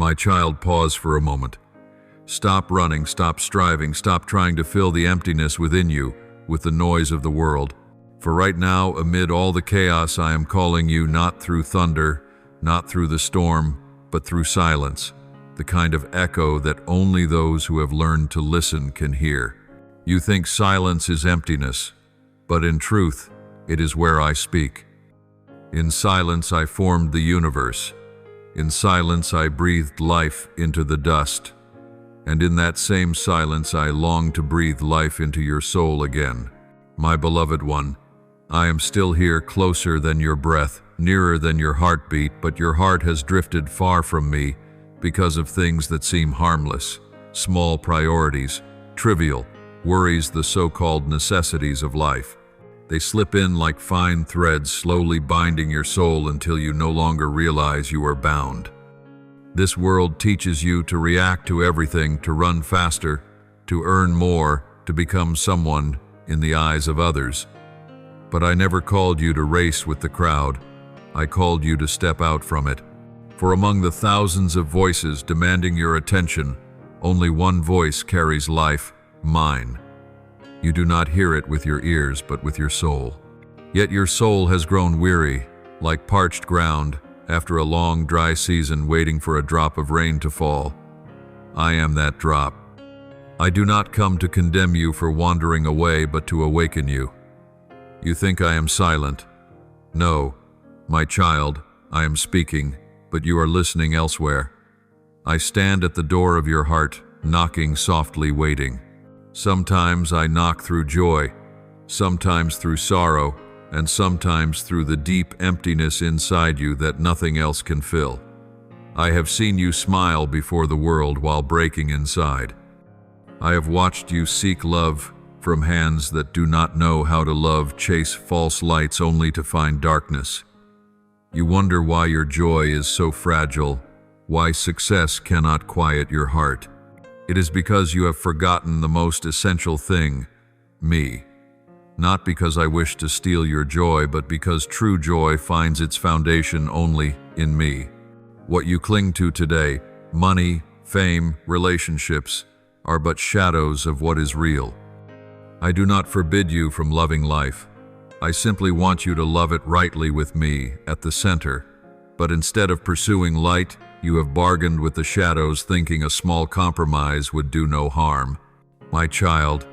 My child, pause for a moment. Stop running, stop striving, stop trying to fill the emptiness within you with the noise of the world. For right now, amid all the chaos, I am calling you not through thunder, not through the storm, but through silence, the kind of echo that only those who have learned to listen can hear. You think silence is emptiness, but in truth, it is where I speak. In silence, I formed the universe. In silence, I breathed life into the dust. And in that same silence, I long to breathe life into your soul again. My beloved one, I am still here, closer than your breath, nearer than your heartbeat, but your heart has drifted far from me because of things that seem harmless, small priorities, trivial, worries, the so-called necessities of life. They slip in like fine threads, slowly binding your soul until you no longer realize you are bound. This world teaches you to react to everything, to run faster, to earn more, to become someone in the eyes of others. But I never called you to race with the crowd. I called you to step out from it. For among the thousands of voices demanding your attention, only one voice carries life, mine. You do not hear it with your ears, but with your soul. Yet your soul has grown weary, like parched ground, after a long dry season waiting for a drop of rain to fall. I am that drop. I do not come to condemn you for wandering away, but to awaken you. You think I am silent. No, my child, I am speaking, but you are listening elsewhere. I stand at the door of your heart, knocking softly, waiting. Sometimes I knock through joy, sometimes through sorrow, and sometimes through the deep emptiness inside you that nothing else can fill. I have seen you smile before the world while breaking inside. I have watched you seek love from hands that do not know how to love, chase false lights only to find darkness. You wonder why your joy is so fragile, why success cannot quiet your heart. It is because you have forgotten the most essential thing, me. Not because I wish to steal your joy, but because true joy finds its foundation only in me. What you cling to today, money, fame, relationships, are but shadows of what is real. I do not forbid you from loving life. I simply want you to love it rightly with me at the center. But instead of pursuing light, you have bargained with the shadows, thinking a small compromise would do no harm. My child,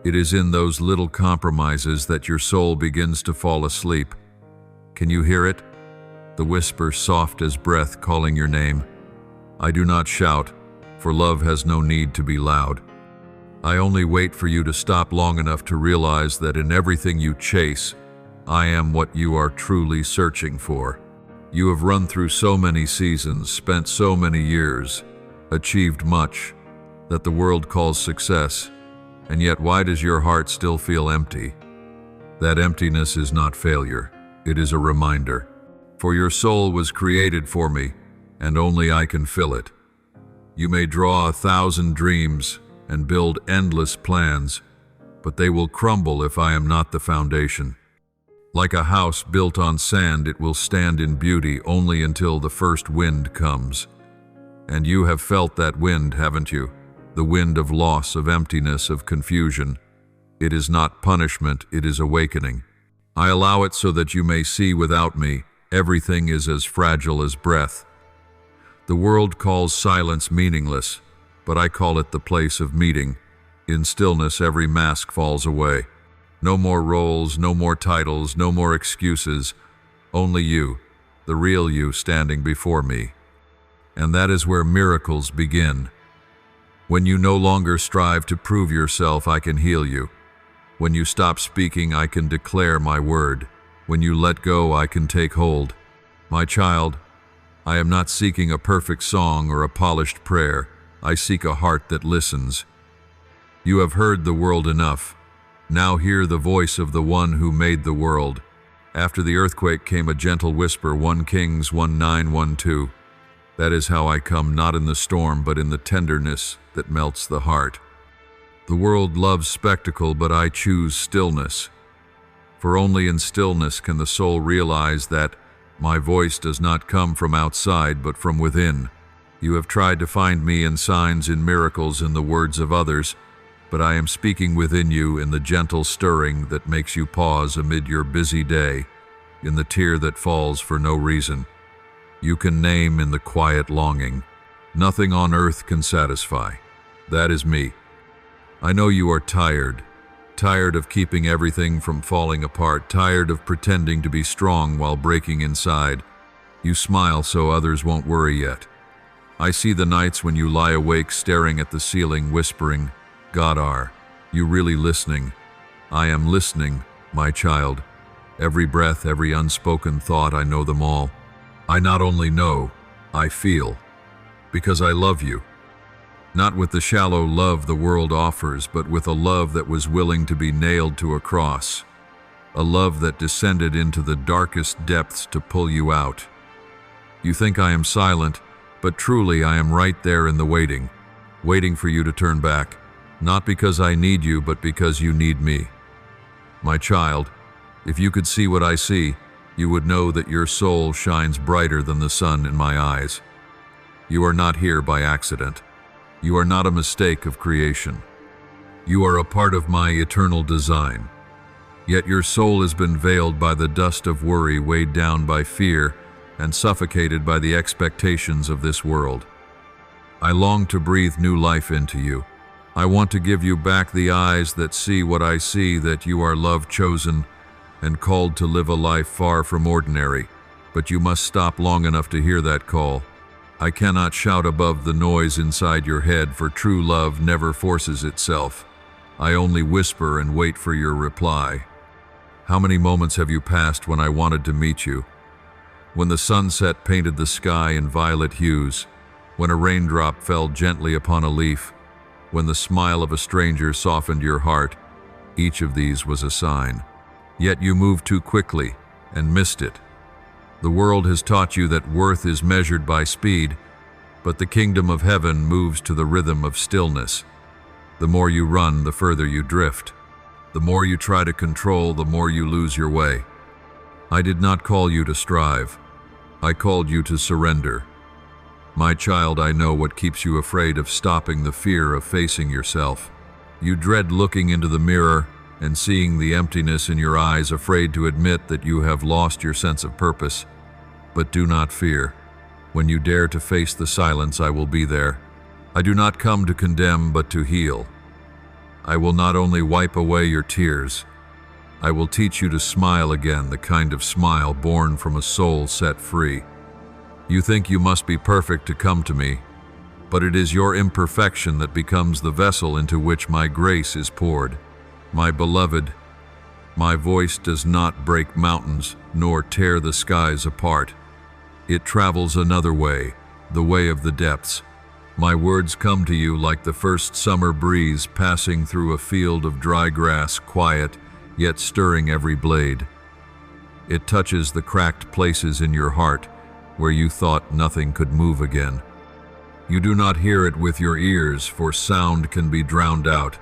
it is in those little compromises that your soul begins to fall asleep. Can you hear it? The whisper, soft as breath, calling your name. I do not shout, for love has no need to be loud. I only wait for you to stop long enough to realize that in everything you chase, I am what you are truly searching for. You have run through so many seasons, spent so many years, achieved much that the world calls success, and yet why does your heart still feel empty? That emptiness is not failure, it is a reminder. For your soul was created for me, and only I can fill it. You may draw 1,000 dreams and build endless plans, but they will crumble if I am not the foundation. Like a house built on sand, it will stand in beauty only until the first wind comes. And you have felt that wind, haven't you? The wind of loss, of emptiness, of confusion. It is not punishment, it is awakening. I allow it so that you may see without me, everything is as fragile as breath. The world calls silence meaningless, but I call it the place of meeting. In stillness, every mask falls away. No more roles, no more titles, no more excuses. Only you, the real you, standing before me. And that is where miracles begin. When you no longer strive to prove yourself, I can heal you. When you stop speaking, I can declare my word. When you let go, I can take hold. My child, I am not seeking a perfect song or a polished prayer. I seek a heart that listens. You have heard the world enough. Now hear the voice of the one who made the world. After the earthquake came a gentle whisper, 1 Kings 19:12. That is how I come, not in the storm, but in the tenderness that melts the heart. The world loves spectacle, but I choose stillness. For only in stillness can the soul realize that my voice does not come from outside, but from within. You have tried to find me in signs, in miracles, in the words of others, but I am speaking within you in the gentle stirring that makes you pause amid your busy day, in the tear that falls for no reason. You can name in the quiet longing. Nothing on earth can satisfy. That is me. I know you are tired of keeping everything from falling apart, tired of pretending to be strong while breaking inside. You smile so others won't worry yet. I see the nights when you lie awake staring at the ceiling, whispering, "God, are you really listening?" I am listening, my child. Every breath, every unspoken thought, I know them all. I not only know, I feel, because I love you. Not with the shallow love the world offers, but with a love that was willing to be nailed to a cross. A love that descended into the darkest depths to pull you out. You think I am silent, but truly I am right there in the waiting for you to turn back, not because I need you, but because you need me. My child, if you could see what I see, you would know that your soul shines brighter than the sun in my eyes. You are not here by accident. You are not a mistake of creation. You are a part of my eternal design. Yet your soul has been veiled by the dust of worry, weighed down by fear, and suffocated by the expectations of this world. I long to breathe new life into you. I want to give you back the eyes that see what I see, that you are love chosen and called to live a life far from ordinary. But you must stop long enough to hear that call. I cannot shout above the noise inside your head, for true love never forces itself. I only whisper and wait for your reply. How many moments have you passed when I wanted to meet you? When the sunset painted the sky in violet hues, when a raindrop fell gently upon a leaf, when the smile of a stranger softened your heart, each of these was a sign. Yet you moved too quickly and missed it. The world has taught you that worth is measured by speed, but the kingdom of heaven moves to the rhythm of stillness. The more you run, the further you drift. The more you try to control, the more you lose your way. I did not call you to strive. I called you to surrender. My child, I know what keeps you afraid of stopping, the fear of facing yourself. You dread looking into the mirror and seeing the emptiness in your eyes, afraid to admit that you have lost your sense of purpose. But do not fear. When you dare to face the silence, I will be there. I do not come to condemn, but to heal. I will not only wipe away your tears, I will teach you to smile again, the kind of smile born from a soul set free. You think you must be perfect to come to me, but it is your imperfection that becomes the vessel into which my grace is poured. My beloved, my voice does not break mountains nor tear the skies apart. It travels another way, the way of the depths. My words come to you like the first summer breeze passing through a field of dry grass, quiet, yet stirring every blade. It touches the cracked places in your heart where you thought nothing could move again. You do not hear it with your ears, for sound can be drowned out.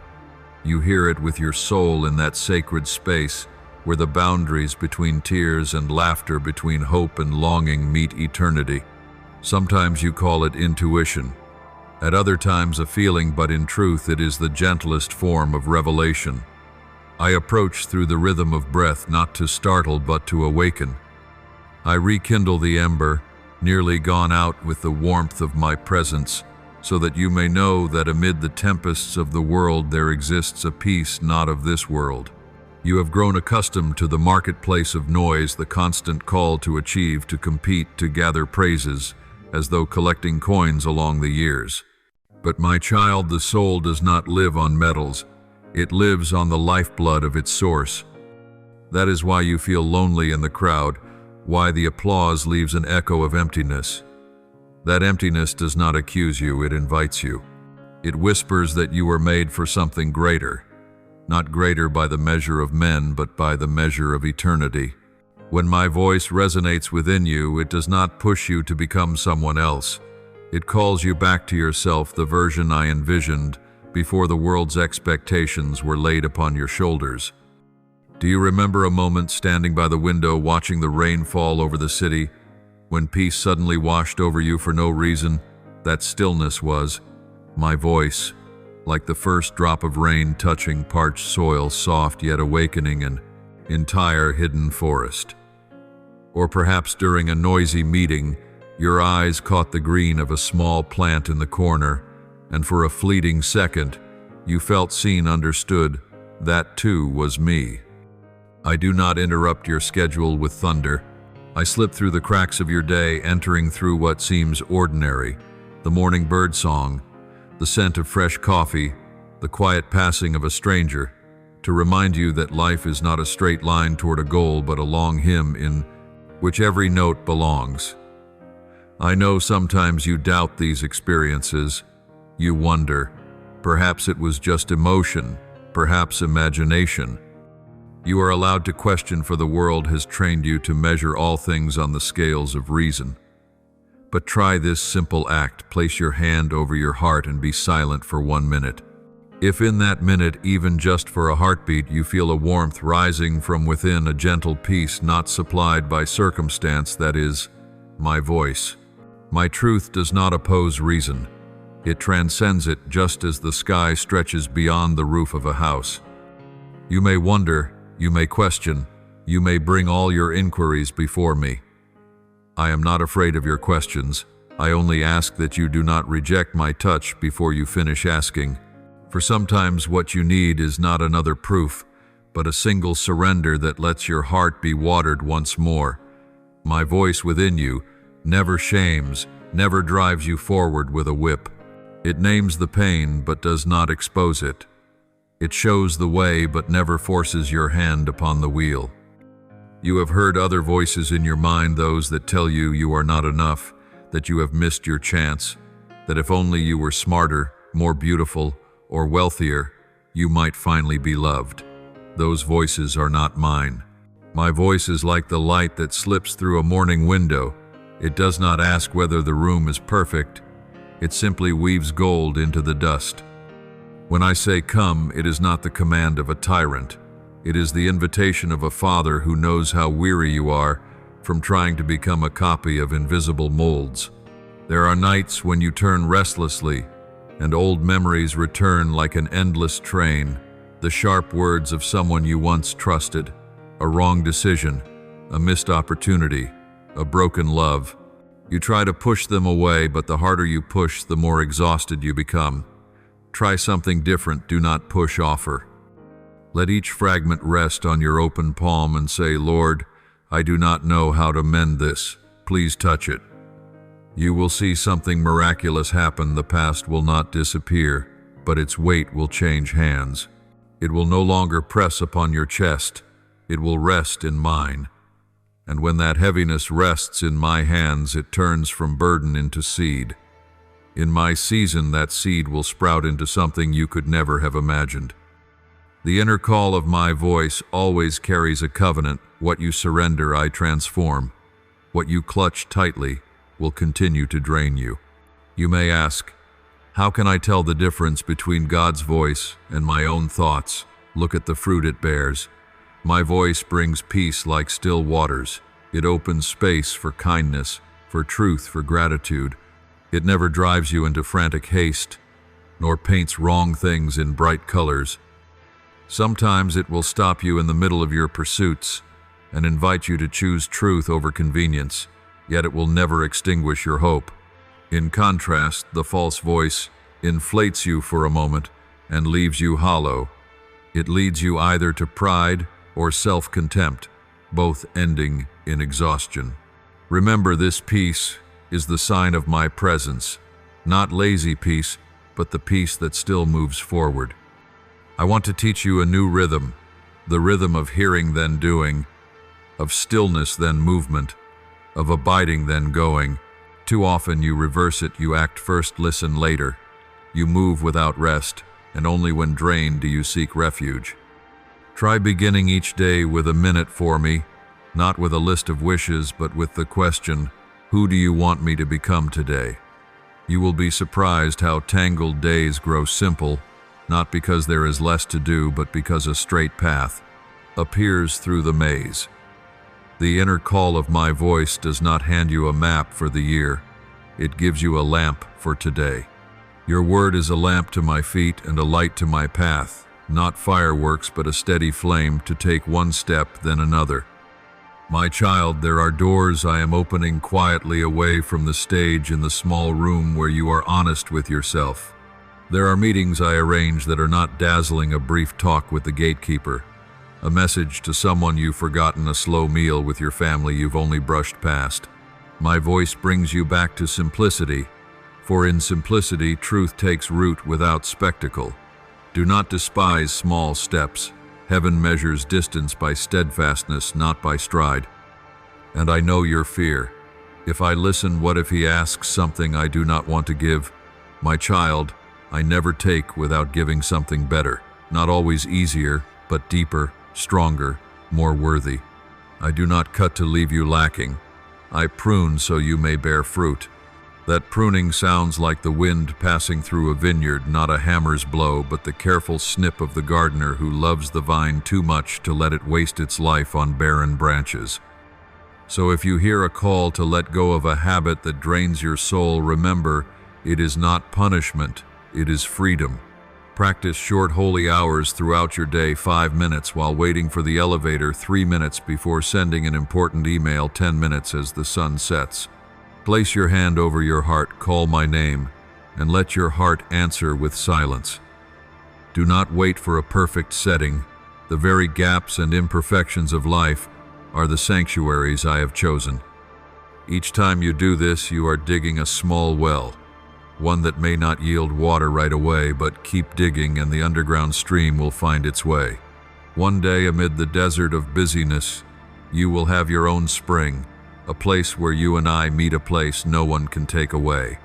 You hear it with your soul in that sacred space where the boundaries between tears and laughter, between hope and longing, meet eternity. Sometimes you call it intuition, at other times a feeling, but in truth it is the gentlest form of revelation. I approach through the rhythm of breath, not to startle but to awaken. I rekindle the ember, nearly gone out, with the warmth of my presence, so that you may know that amid the tempests of the world there exists a peace not of this world. You have grown accustomed to the marketplace of noise, the constant call to achieve, to compete, to gather praises, as though collecting coins along the years. But my child, the soul does not live on medals. It lives on the lifeblood of its source. That is why you feel lonely in the crowd, why the applause leaves an echo of emptiness. That emptiness does not accuse you, it invites you. It whispers that you were made for something greater, not greater by the measure of men, but by the measure of eternity. When my voice resonates within you, it does not push you to become someone else. It calls you back to yourself, the version I envisioned before the world's expectations were laid upon your shoulders. Do you remember a moment standing by the window watching the rain fall over the city, when peace suddenly washed over you for no reason? That stillness was my voice, like the first drop of rain touching parched soil, soft yet awakening an entire hidden forest. Or perhaps during a noisy meeting, your eyes caught the green of a small plant in the corner, and for a fleeting second, you felt seen, understood. That too was me. I do not interrupt your schedule with thunder. I slip through the cracks of your day, entering through what seems ordinary, the morning bird song, the scent of fresh coffee, the quiet passing of a stranger, to remind you that life is not a straight line toward a goal but a long hymn in which every note belongs. I know sometimes you doubt these experiences. You wonder, perhaps it was just emotion, perhaps imagination. You are allowed to question, for the world has trained you to measure all things on the scales of reason. But try this simple act. Place your hand over your heart and be silent for 1 minute. If in that minute, even just for a heartbeat, you feel a warmth rising from within, a gentle peace not supplied by circumstance, that is my voice. My truth does not oppose reason. It transcends it, just as the sky stretches beyond the roof of a house. You may wonder, you may question, you may bring all your inquiries before me. I am not afraid of your questions. I only ask that you do not reject my touch before you finish asking. For sometimes what you need is not another proof, but a single surrender that lets your heart be watered once more. My voice within you never shames, never drives you forward with a whip. It names the pain but does not expose it. It shows the way but never forces your hand upon the wheel. You have heard other voices in your mind, those that tell you you are not enough, that you have missed your chance, that if only you were smarter, more beautiful, or wealthier, you might finally be loved. Those voices are not mine. My voice is like the light that slips through a morning window. It does not ask whether the room is perfect. It simply weaves gold into the dust. When I say come, it is not the command of a tyrant. It is the invitation of a father who knows how weary you are from trying to become a copy of invisible molds. There are nights when you turn restlessly, and old memories return like an endless train. The sharp words of someone you once trusted, a wrong decision, a missed opportunity, a broken love. You try to push them away, but the harder you push, the more exhausted you become. Try something different. Do not push, offer. Let each fragment rest on your open palm and say, Lord, I do not know how to mend this. Please touch it. You will see something miraculous happen. The past will not disappear, but its weight will change hands. It will no longer press upon your chest. It will rest in mine. And when that heaviness rests in my hands, it turns from burden into seed. In my season, that seed will sprout into something you could never have imagined. The inner call of my voice always carries a covenant. What you surrender, I transform. What you clutch tightly will continue to drain you. You may ask, how can I tell the difference between God's voice and my own thoughts? Look at the fruit it bears. My voice brings peace like still waters. It opens space for kindness, for truth, for gratitude. It never drives you into frantic haste, nor paints wrong things in bright colors. Sometimes it will stop you in the middle of your pursuits and invite you to choose truth over convenience, yet it will never extinguish your hope. In contrast, the false voice inflates you for a moment and leaves you hollow. It leads you either to pride or self-contempt, both ending in exhaustion. Remember, this peace is the sign of my presence, not lazy peace, but the peace that still moves forward. I want to teach you a new rhythm, the rhythm of hearing then doing, of stillness then movement, of abiding then going. Too often you reverse it. You act first, listen later. You move without rest, and only when drained do you seek refuge. Try beginning each day with a minute for me, not with a list of wishes, but with the question, who do you want me to become today? You will be surprised how tangled days grow simple, not because there is less to do, but because a straight path appears through the maze. The inner call of my voice does not hand you a map for the year. It gives you a lamp for today. Your word is a lamp to my feet and a light to my path, not fireworks but a steady flame to take one step then another. My child, there are doors I am opening quietly away from the stage in the small room where you are honest with yourself. There are meetings I arrange that are not dazzling a brief talk with the gatekeeper, a message to someone you've forgotten, a slow meal with your family you've only brushed past. My voice brings you back to simplicity, for in simplicity truth takes root without spectacle. Do not despise small steps. Heaven measures distance by steadfastness, not by stride. And I know your fear. If I listen, what if he asks something I do not want to give? My child, I never take without giving something better, not always easier, but deeper, stronger, more worthy. I do not cut to leave you lacking. I prune so you may bear fruit. That pruning sounds like the wind passing through a vineyard, not a hammer's blow, but the careful snip of the gardener who loves the vine too much to let it waste its life on barren branches. So if you hear a call to let go of a habit that drains your soul, remember, it is not punishment, it is freedom. Practice short holy hours throughout your day, 5 minutes while waiting for the elevator, 3 minutes before sending an important email, 10 minutes as the sun sets. Place your hand over your heart, call my name, and let your heart answer with silence. Do not wait for a perfect setting. The very gaps and imperfections of life are the sanctuaries I have chosen. Each time you do this, you are digging a small well, one that may not yield water right away, but keep digging and the underground stream will find its way. One day, amid the desert of busyness, you will have your own spring, a place where you and I meet, a place no one can take away.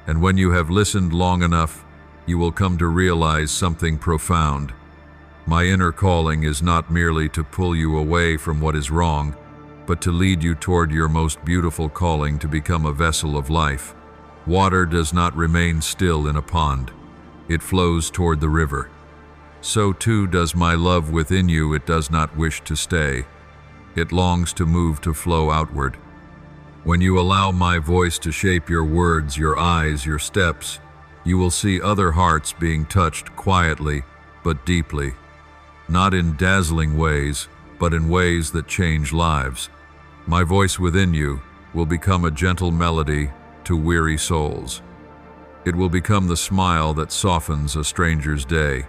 And when you have listened long enough, you will come to realize something profound. My inner calling is not merely to pull you away from what is wrong, but to lead you toward your most beautiful calling, to become a vessel of life. Water does not remain still in a pond. It flows toward the river. So too does my love within you. It does not wish to stay. It longs to move, to flow outward. When you allow my voice to shape your words, your eyes, your steps, you will see other hearts being touched quietly but deeply, not in dazzling ways, but in ways that change lives. My voice within you will become a gentle melody to weary souls. It will become the smile that softens a stranger's day.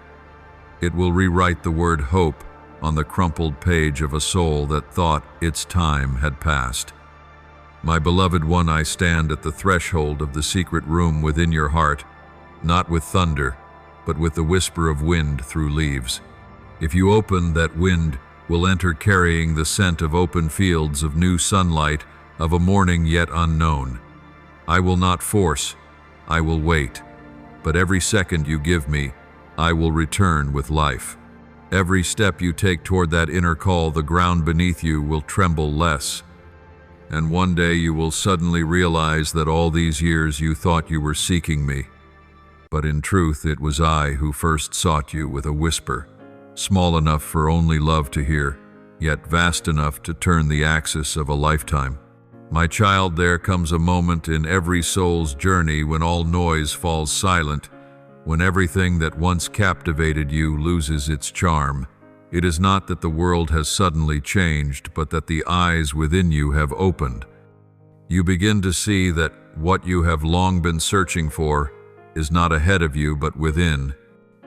It will rewrite the word hope on the crumpled page of a soul that thought its time had passed. My beloved one, I stand at the threshold of the secret room within your heart, not with thunder, but with the whisper of wind through leaves. If you open, that wind will enter carrying the scent of open fields, of new sunlight, of a morning yet unknown. I will not force, I will wait, but every second you give me, I will return with life. Every step you take toward that inner call, the ground beneath you will tremble less. And one day you will suddenly realize that all these years you thought you were seeking me. But in truth, it was I who first sought you with a whisper, small enough for only love to hear, yet vast enough to turn the axis of a lifetime. My child, there comes a moment in every soul's journey when all noise falls silent, when everything that once captivated you loses its charm. It is not that the world has suddenly changed, but that the eyes within you have opened. You begin to see that what you have long been searching for is not ahead of you, but within.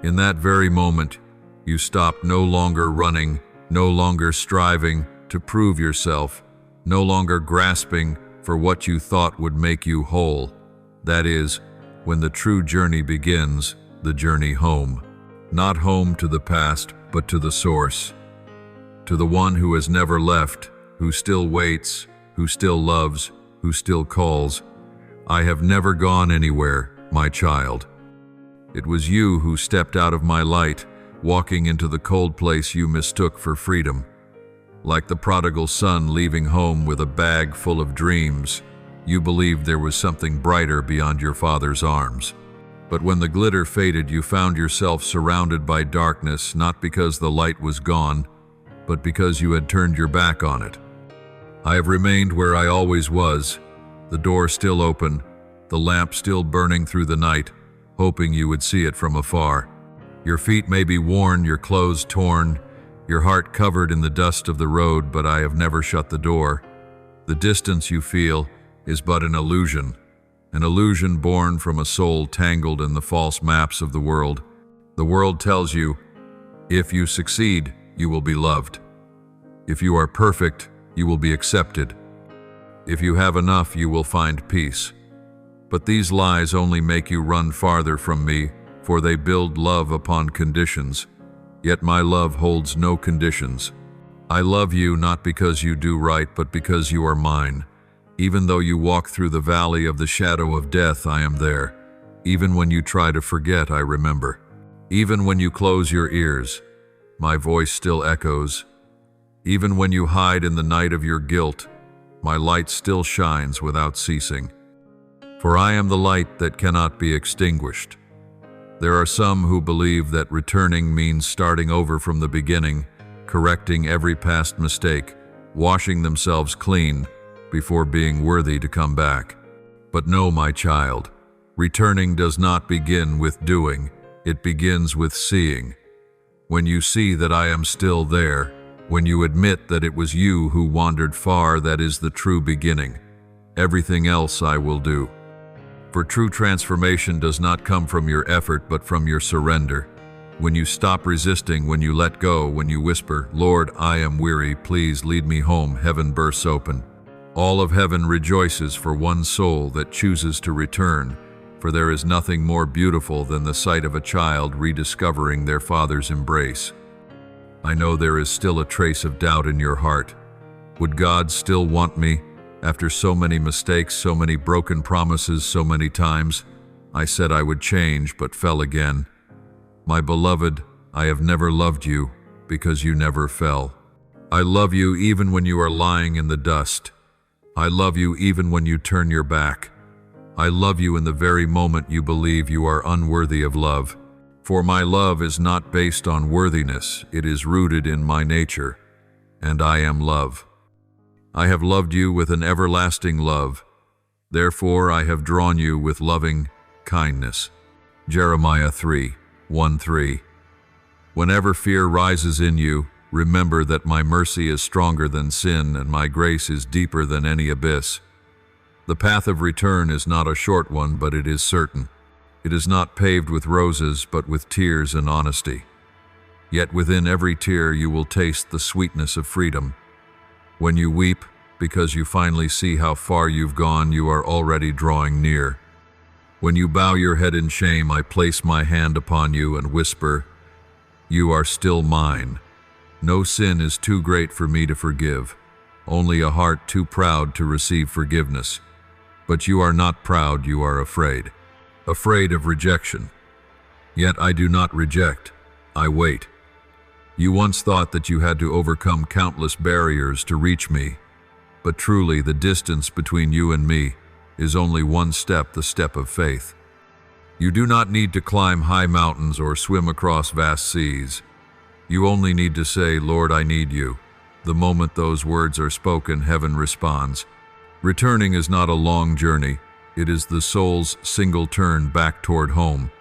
In that very moment, you stop, no longer running, no longer striving to prove yourself, no longer grasping for what you thought would make you whole. That is, when the true journey begins, the journey home. Not home to the past, but to the source. To the one who has never left, who still waits, who still loves, who still calls. I have never gone anywhere, my child. It was you who stepped out of my light, walking into the cold place you mistook for freedom. Like the prodigal son leaving home with a bag full of dreams, you believed there was something brighter beyond your father's arms. But when the glitter faded, you found yourself surrounded by darkness, not because the light was gone, but because you had turned your back on it. I have remained where I always was, the door still open, the lamp still burning through the night, hoping you would see it from afar. Your feet may be worn, your clothes torn, your heart covered in the dust of the road, but I have never shut the door. The distance you feel is but an illusion born from a soul tangled in the false maps of the world. The world tells you, if you succeed, you will be loved. If you are perfect, you will be accepted. If you have enough, you will find peace. But these lies only make you run farther from me, for they build love upon conditions. Yet my love holds no conditions. I love you not because you do right, but because you are mine. Even though you walk through the valley of the shadow of death, I am there. Even when you try to forget, I remember. Even when you close your ears, my voice still echoes. Even when you hide in the night of your guilt, my light still shines without ceasing. For I am the light that cannot be extinguished. There are some who believe that returning means starting over from the beginning, correcting every past mistake, washing themselves clean before being worthy to come back. But no, my child, returning does not begin with doing, it begins with seeing. When you see that I am still there, when you admit that it was you who wandered far, that is the true beginning. Everything else I will do. For true transformation does not come from your effort, but from your surrender. When you stop resisting, when you let go, when you whisper, Lord, I am weary, please lead me home, heaven bursts open. All of heaven rejoices for one soul that chooses to return, for there is nothing more beautiful than the sight of a child rediscovering their father's embrace. I know there is still a trace of doubt in your heart. Would God still want me? After so many mistakes, so many broken promises, so many times, I said I would change, but fell again. My beloved, I have never loved you because you never fell. I love you even when you are lying in the dust. I love you even when you turn your back. I love you in the very moment you believe you are unworthy of love. For my love is not based on worthiness, it is rooted in my nature, and I am love. I have loved you with an everlasting love. Therefore I have drawn you with loving kindness. Jeremiah 3:1-3. Whenever fear rises in you, remember that my mercy is stronger than sin and my grace is deeper than any abyss. The path of return is not a short one, but it is certain. It is not paved with roses, but with tears and honesty. Yet within every tear you will taste the sweetness of freedom. When you weep, because you finally see how far you've gone, you are already drawing near. When you bow your head in shame, I place my hand upon you and whisper, you are still mine. No sin is too great for me to forgive, only a heart too proud to receive forgiveness. But you are not proud, you are afraid. Afraid of rejection. Yet I do not reject, I wait. You once thought that you had to overcome countless barriers to reach me, but truly the distance between you and me is only one step, the step of faith. You do not need to climb high mountains or swim across vast seas. You only need to say, Lord, I need you. The moment those words are spoken, heaven responds. Returning is not a long journey. It is the soul's single turn back toward home.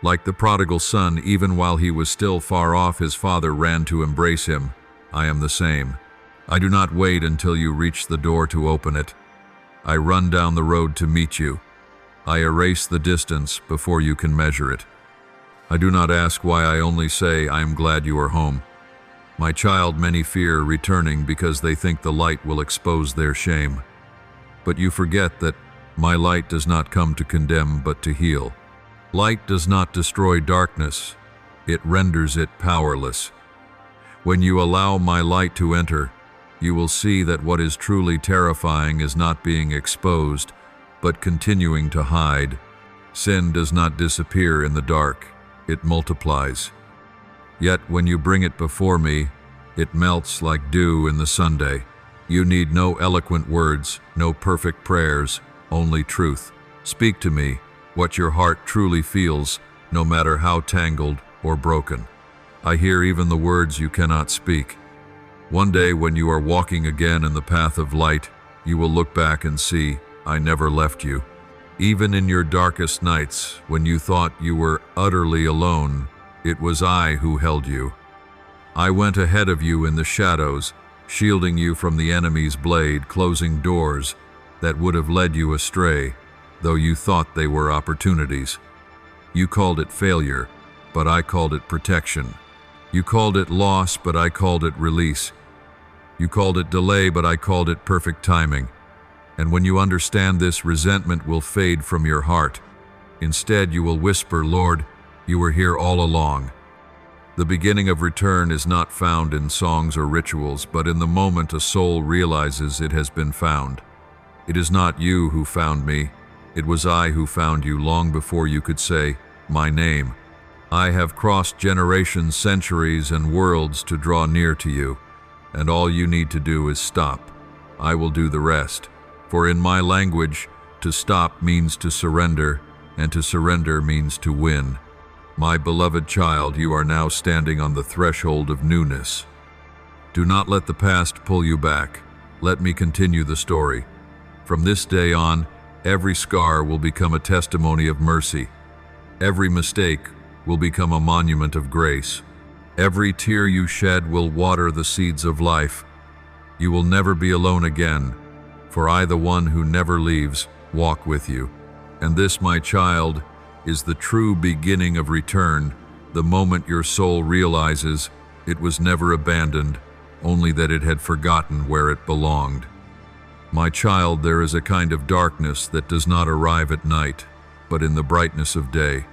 Like the prodigal son, even while he was still far off, his father ran to embrace him. I am the same. I do not wait until you reach the door to open it. I run down the road to meet you. I erase the distance before you can measure it. I do not ask why, I only say, I am glad you are home. My child, many fear returning because they think the light will expose their shame. But you forget that my light does not come to condemn, but to heal. Light does not destroy darkness, it renders it powerless. When you allow my light to enter, you will see that what is truly terrifying is not being exposed, but continuing to hide. Sin does not disappear in the dark, it multiplies. Yet when you bring it before me, it melts like dew in the Sunday. You need no eloquent words, no perfect prayers, only truth. Speak to me what your heart truly feels, no matter how tangled or broken. I hear even the words you cannot speak. One day when you are walking again in the path of light, you will look back and see, I never left you. Even in your darkest nights, when you thought you were utterly alone, it was I who held you. I went ahead of you in the shadows, shielding you from the enemy's blade, closing doors that would have led you astray, though you thought they were opportunities. You called it failure, but I called it protection. You called it loss, but I called it release. You called it delay, but I called it perfect timing. And when you understand this, resentment will fade from your heart. Instead, you will whisper, "Lord, you were here all along." The beginning of return is not found in songs or rituals, but in the moment a soul realizes it has been found. It is not you who found me. It was I who found you long before you could say, "My name." I have crossed generations, centuries, and worlds to draw near to you, and all you need to do is stop. I will do the rest. For in my language, to stop means to surrender, and to surrender means to win. My beloved child, you are now standing on the threshold of newness. Do not let the past pull you back. Let me continue the story. From this day on, every scar will become a testimony of mercy. Every mistake will become a monument of grace. Every tear you shed will water the seeds of life. You will never be alone again, for I, the one who never leaves, walk with you. And this, my child, is the true beginning of return, the moment your soul realizes it was never abandoned, only that it had forgotten where it belonged. My child, there is a kind of darkness that does not arrive at night, but in the brightness of day.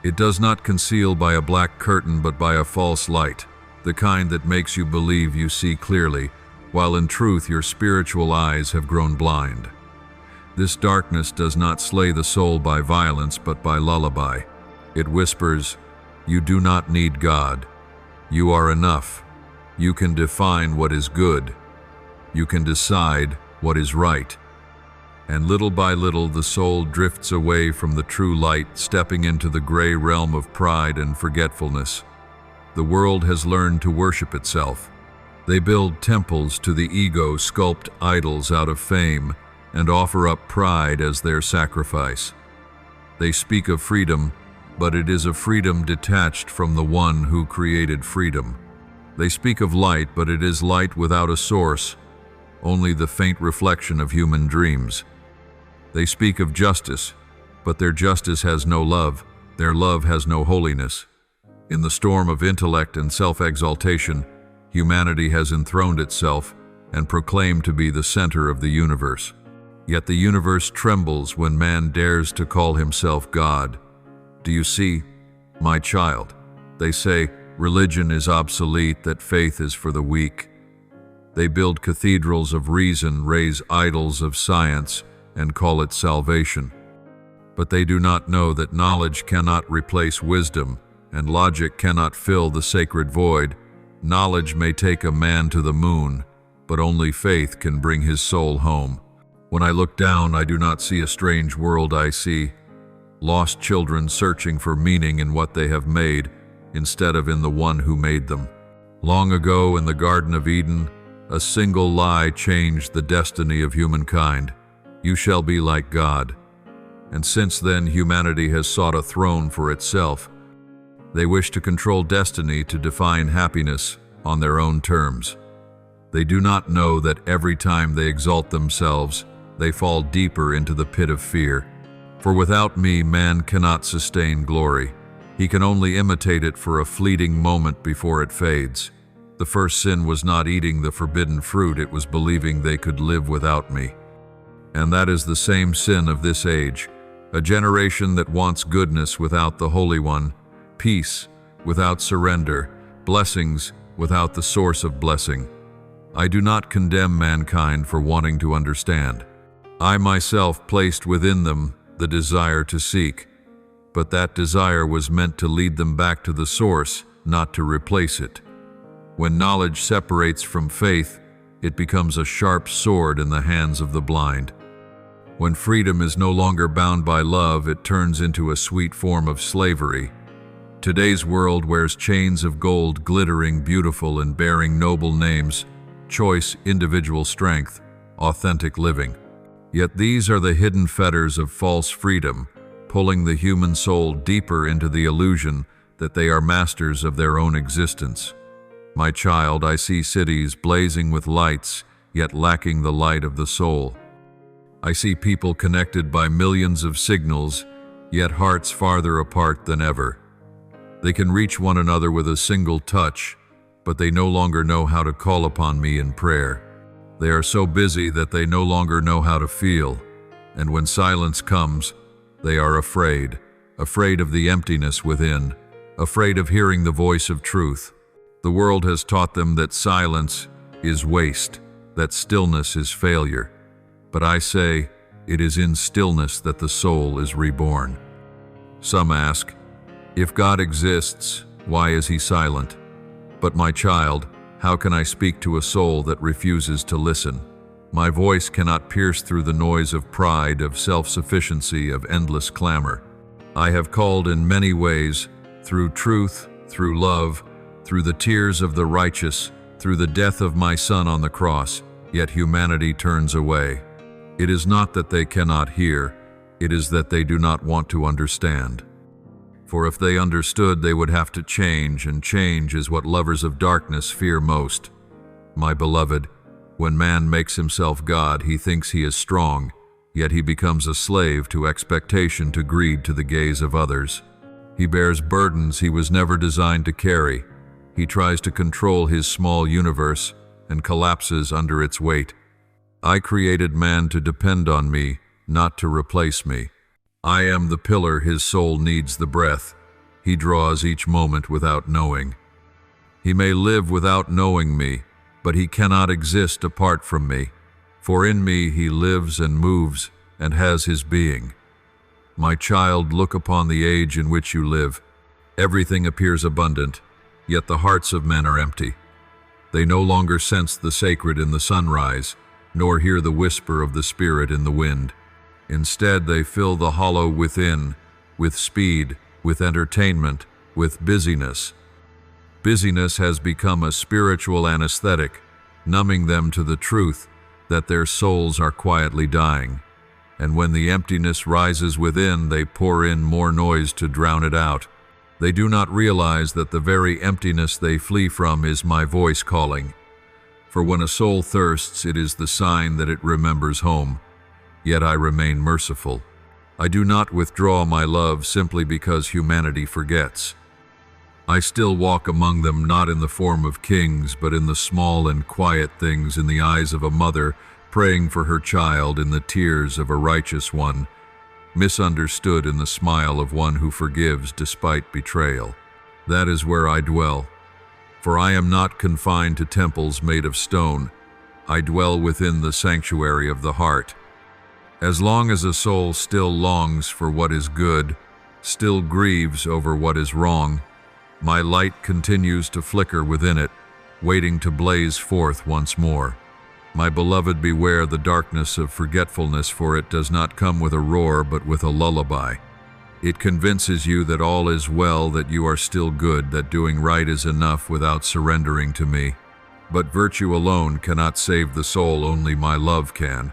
It does not conceal by a black curtain, but by a false light, the kind that makes you believe you see clearly, while in truth your spiritual eyes have grown blind. This darkness does not slay the soul by violence, but by lullaby. It whispers, "You do not need God. You are enough. You can define what is good. You can decide what is right." And little by little the soul drifts away from the true light, stepping into the gray realm of pride and forgetfulness. The world has learned to worship itself. They build temples to the ego, sculpt idols out of fame, and offer up pride as their sacrifice. They speak of freedom, but it is a freedom detached from the one who created freedom. They speak of light, but it is light without a source, only the faint reflection of human dreams. They speak of justice, but their justice has no love, their love has no holiness. In the storm of intellect and self-exaltation, humanity has enthroned itself and proclaimed to be the center of the universe. Yet the universe trembles when man dares to call himself God. Do you see, my child? They say religion is obsolete, that faith is for the weak. They build cathedrals of reason, raise idols of science, and call it salvation. But they do not know that knowledge cannot replace wisdom, and logic cannot fill the sacred void. Knowledge may take a man to the moon, but only faith can bring his soul home. When I look down, I do not see a strange world. I see lost children searching for meaning in what they have made, instead of in the one who made them. Long ago in the Garden of Eden, a single lie changed the destiny of humankind. You shall be like God. And since then, humanity has sought a throne for itself. They wish to control destiny, to define happiness on their own terms. They do not know that every time they exalt themselves, they fall deeper into the pit of fear. For without me, man cannot sustain glory. He can only imitate it for a fleeting moment before it fades. The first sin was not eating the forbidden fruit, it was believing they could live without me. And that is the same sin of this age, a generation that wants goodness without the Holy One, peace without surrender, blessings without the source of blessing. I do not condemn mankind for wanting to understand. I myself placed within them the desire to seek, but that desire was meant to lead them back to the source, not to replace it. When knowledge separates from faith, it becomes a sharp sword in the hands of the blind. When freedom is no longer bound by love, it turns into a sweet form of slavery. Today's world wears chains of gold, glittering beautiful and bearing noble names: choice, individual strength, authentic living. Yet these are the hidden fetters of false freedom, pulling the human soul deeper into the illusion that they are masters of their own existence. My child, I see cities blazing with lights, yet lacking the light of the soul. I see people connected by millions of signals, yet hearts farther apart than ever. They can reach one another with a single touch, but they no longer know how to call upon me in prayer. They are so busy that they no longer know how to feel, and when silence comes, they are afraid of the emptiness within, afraid of hearing the voice of truth. The world has taught them that silence is waste, that stillness is failure. But I say, it is in stillness that the soul is reborn. Some ask, if God exists, why is he silent? But my child, how can I speak to a soul that refuses to listen? My voice cannot pierce through the noise of pride, of self-sufficiency, of endless clamor. I have called in many ways, through truth, through love, through the tears of the righteous, through the death of my Son on the cross, yet humanity turns away. It is not that they cannot hear, it is that they do not want to understand. For if they understood, they would have to change, and change is what lovers of darkness fear most. My beloved, when man makes himself God, he thinks he is strong, yet he becomes a slave to expectation, to greed, to the gaze of others. He bears burdens he was never designed to carry. He tries to control his small universe and collapses under its weight. I created man to depend on me, not to replace me. I am the pillar his soul needs the breath. He draws each moment without knowing. He may live without knowing me, but he cannot exist apart from me. For in me he lives and moves and has his being. My child, look upon the age in which you live. Everything appears abundant, yet the hearts of men are empty. They no longer sense the sacred in the sunrise, nor hear the whisper of the Spirit in the wind. Instead, they fill the hollow within, with speed, with entertainment, with busyness. Busyness has become a spiritual anesthetic, numbing them to the truth that their souls are quietly dying. And when the emptiness rises within, they pour in more noise to drown it out. They do not realize that the very emptiness they flee from is my voice calling. For when a soul thirsts, it is the sign that it remembers home. Yet I remain merciful. I do not withdraw my love simply because humanity forgets. I still walk among them, not in the form of kings, but in the small and quiet things, in the eyes of a mother praying for her child, in the tears of a righteous one, misunderstood, in the smile of one who forgives despite betrayal. That is where I dwell. For I am not confined to temples made of stone. I dwell within the sanctuary of the heart. As long as a soul still longs for what is good, still grieves over what is wrong, my light continues to flicker within it, waiting to blaze forth once more. My beloved, beware the darkness of forgetfulness, for it does not come with a roar but with a lullaby. It convinces you that all is well, that you are still good, that doing right is enough without surrendering to me. But virtue alone cannot save the soul, only my love can.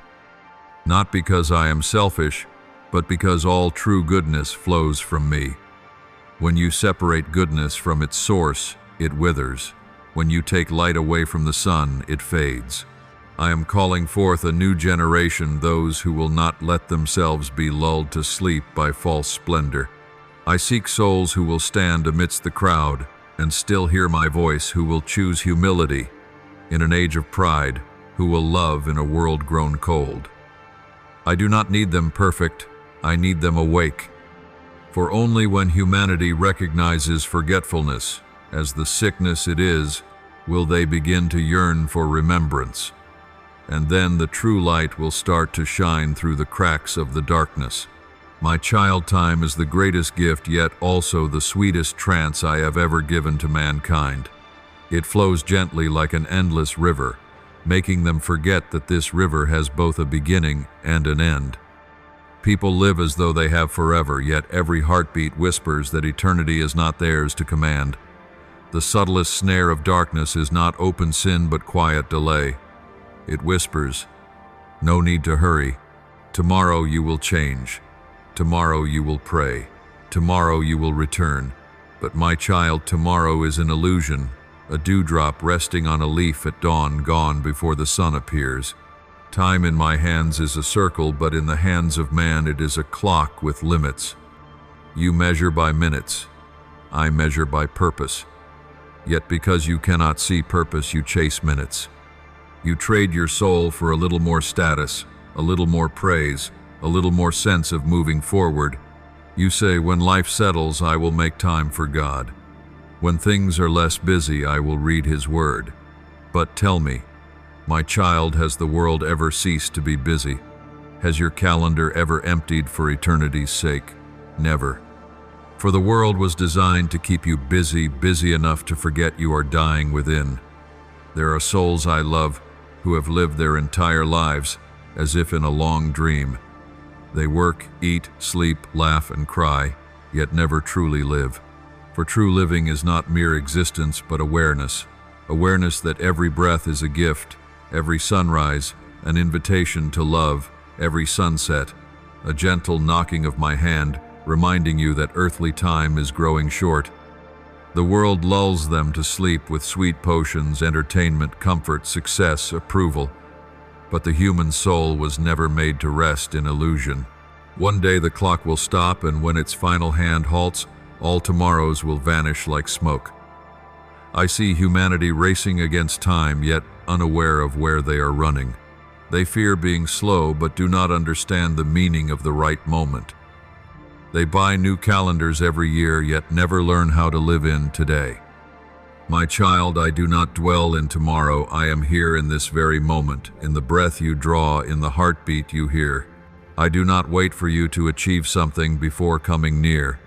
Not because I am selfish, but because all true goodness flows from me. When you separate goodness from its source, it withers. When you take light away from the sun, it fades. I am calling forth a new generation, those who will not let themselves be lulled to sleep by false splendor. I seek souls who will stand amidst the crowd and still hear my voice, who will choose humility in an age of pride, who will love in a world grown cold. I do not need them perfect, I need them awake. For only when humanity recognizes forgetfulness as the sickness it is, will they begin to yearn for remembrance. And then the true light will start to shine through the cracks of the darkness. My child, time is the greatest gift, yet also the sweetest trance I have ever given to mankind. It flows gently like an endless river, making them forget that this river has both a beginning and an end. People live as though they have forever, yet every heartbeat whispers that eternity is not theirs to command. The subtlest snare of darkness is not open sin but quiet delay. It whispers, no need to hurry. Tomorrow you will change. Tomorrow you will pray. Tomorrow you will return. But my child, tomorrow is an illusion, a dewdrop resting on a leaf at dawn, gone before the sun appears. Time in my hands is a circle, but in the hands of man it is a clock with limits. You measure by minutes. I measure by purpose. Yet because you cannot see purpose, you chase minutes. You trade your soul for a little more status, a little more praise, a little more sense of moving forward. You say, when life settles, I will make time for God. When things are less busy, I will read His Word. But tell me, my child, has the world ever ceased to be busy? Has your calendar ever emptied for eternity's sake? Never. For the world was designed to keep you busy, busy enough to forget you are dying within. There are souls I love who have lived their entire lives as if in a long dream. They work, eat, sleep, laugh, and cry, yet never truly live. For true living is not mere existence, but awareness. Awareness that every breath is a gift, every sunrise, an invitation to love, every sunset, a gentle knocking of my hand, reminding you that earthly time is growing short. The world lulls them to sleep with sweet potions, entertainment, comfort, success, approval. But the human soul was never made to rest in illusion. One day the clock will stop, and when its final hand halts, all tomorrows will vanish like smoke. I see humanity racing against time, yet unaware of where they are running. They fear being slow, but do not understand the meaning of the right moment. They buy new calendars every year, yet never learn how to live in today. My child, I do not dwell in tomorrow. I am here in this very moment, in the breath you draw, in the heartbeat you hear. I do not wait for you to achieve something before coming near.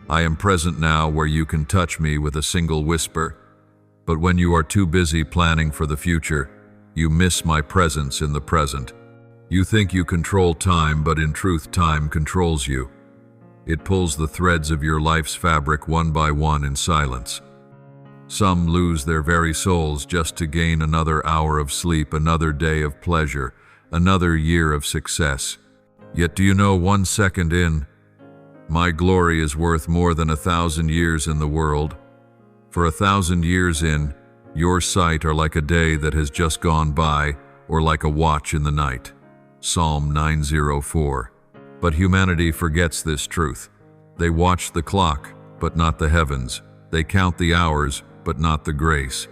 I am present now where you can touch me with a single whisper. But when you are too busy planning for the future, you miss my presence in the present. You think you control time, but in truth, time controls you. It pulls the threads of your life's fabric one by one in silence. Some lose their very souls just to gain another hour of sleep, another day of pleasure, another year of success. Yet do you know, 1 second in, my glory is worth more than 1,000 years in the world. For 1,000 years in, your sight are like a day that has just gone by, or like a watch in the night. Psalm 904. But humanity forgets this truth. They watch the clock, but not the heavens. They count the hours, but not the grace.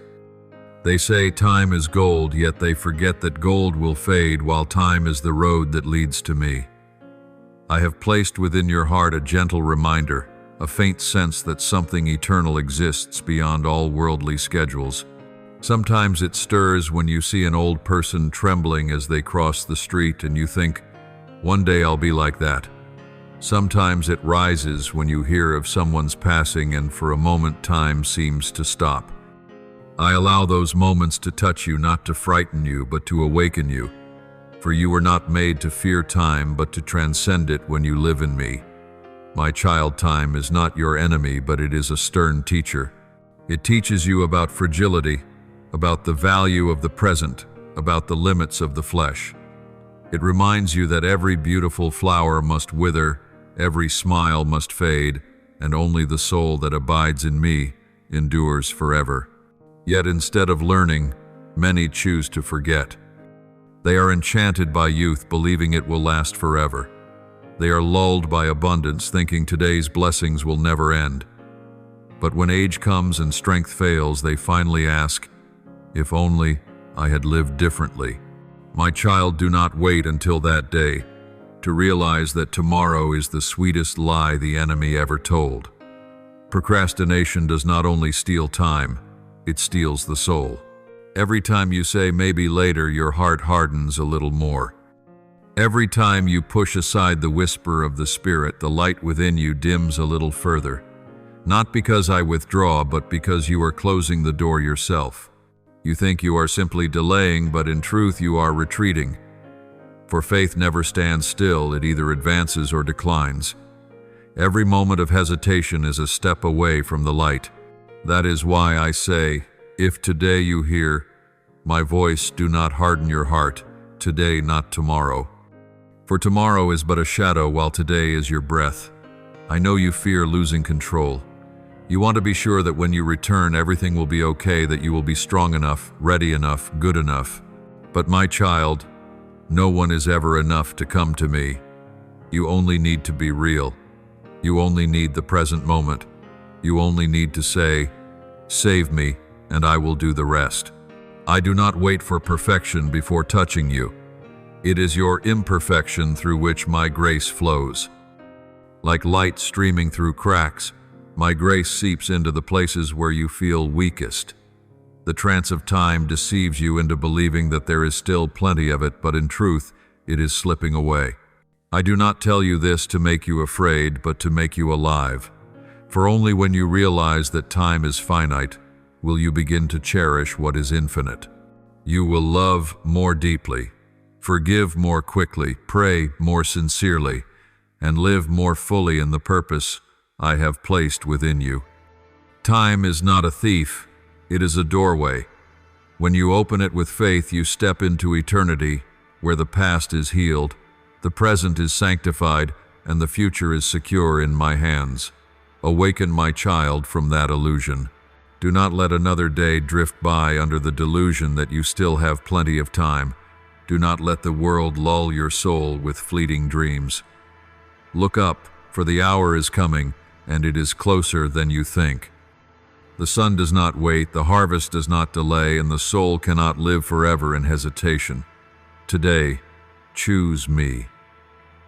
They say time is gold, yet they forget that gold will fade, while time is the road that leads to me. I have placed within your heart a gentle reminder, a faint sense that something eternal exists beyond all worldly schedules. Sometimes it stirs when you see an old person trembling as they cross the street, and you think, one day I'll be like that. Sometimes it rises when you hear of someone's passing, and for a moment time seems to stop. I allow those moments to touch you, not to frighten you, but to awaken you. For you were not made to fear time, but to transcend it when you live in me. My child, time is not your enemy, but it is a stern teacher. It teaches you about fragility, about the value of the present, about the limits of the flesh. It reminds you that every beautiful flower must wither, every smile must fade, and only the soul that abides in me endures forever. Yet instead of learning, many choose to forget. They are enchanted by youth, believing it will last forever. They are lulled by abundance, thinking today's blessings will never end. But when age comes and strength fails, they finally ask, if only I had lived differently. My child, do not wait until that day to realize that tomorrow is the sweetest lie the enemy ever told. Procrastination does not only steal time, it steals the soul. Every time you say maybe later, your heart hardens a little more. Every time you push aside the whisper of the Spirit, the light within you dims a little further. Not because I withdraw, but because you are closing the door yourself. You think you are simply delaying, but in truth you are retreating. For faith never stands still, it either advances or declines. Every moment of hesitation is a step away from the light. That is why I say, if today you hear my voice, do not harden your heart, today, not tomorrow. For tomorrow is but a shadow while today is your breath. I know you fear losing control. You want to be sure that when you return everything will be okay, that you will be strong enough, ready enough, good enough. But my child, no one is ever enough to come to me. You only need to be real. You only need the present moment. You only need to say, "Save me, and I will do the rest." I do not wait for perfection before touching you. It is your imperfection through which my grace flows. Like light streaming through cracks, my grace seeps into the places where you feel weakest. The trance of time deceives you into believing that there is still plenty of it, but in truth, it is slipping away. I do not tell you this to make you afraid, but to make you alive. For only when you realize that time is finite, will you begin to cherish what is infinite. You will love more deeply, forgive more quickly, pray more sincerely, and live more fully in the purpose I have placed within you. Time is not a thief, it is a doorway. When you open it with faith, you step into eternity, where the past is healed, the present is sanctified, and the future is secure in my hands. Awaken, my child, from that illusion. Do not let another day drift by under the delusion that you still have plenty of time. Do not let the world lull your soul with fleeting dreams. Look up, for the hour is coming, and it is closer than you think. The sun does not wait, the harvest does not delay, and the soul cannot live forever in hesitation. Today, choose me.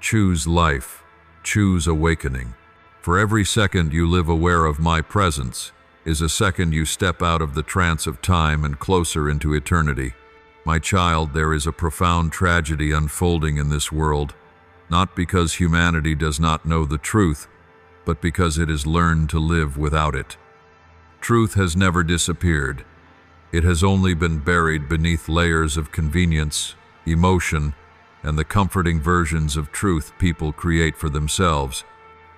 Choose life. Choose awakening. For every second you live aware of my presence is a second you step out of the trance of time and closer into eternity. My child, there is a profound tragedy unfolding in this world, not because humanity does not know the truth, but because it has learned to live without it. Truth has never disappeared. It has only been buried beneath layers of convenience, emotion, and the comforting versions of truth people create for themselves.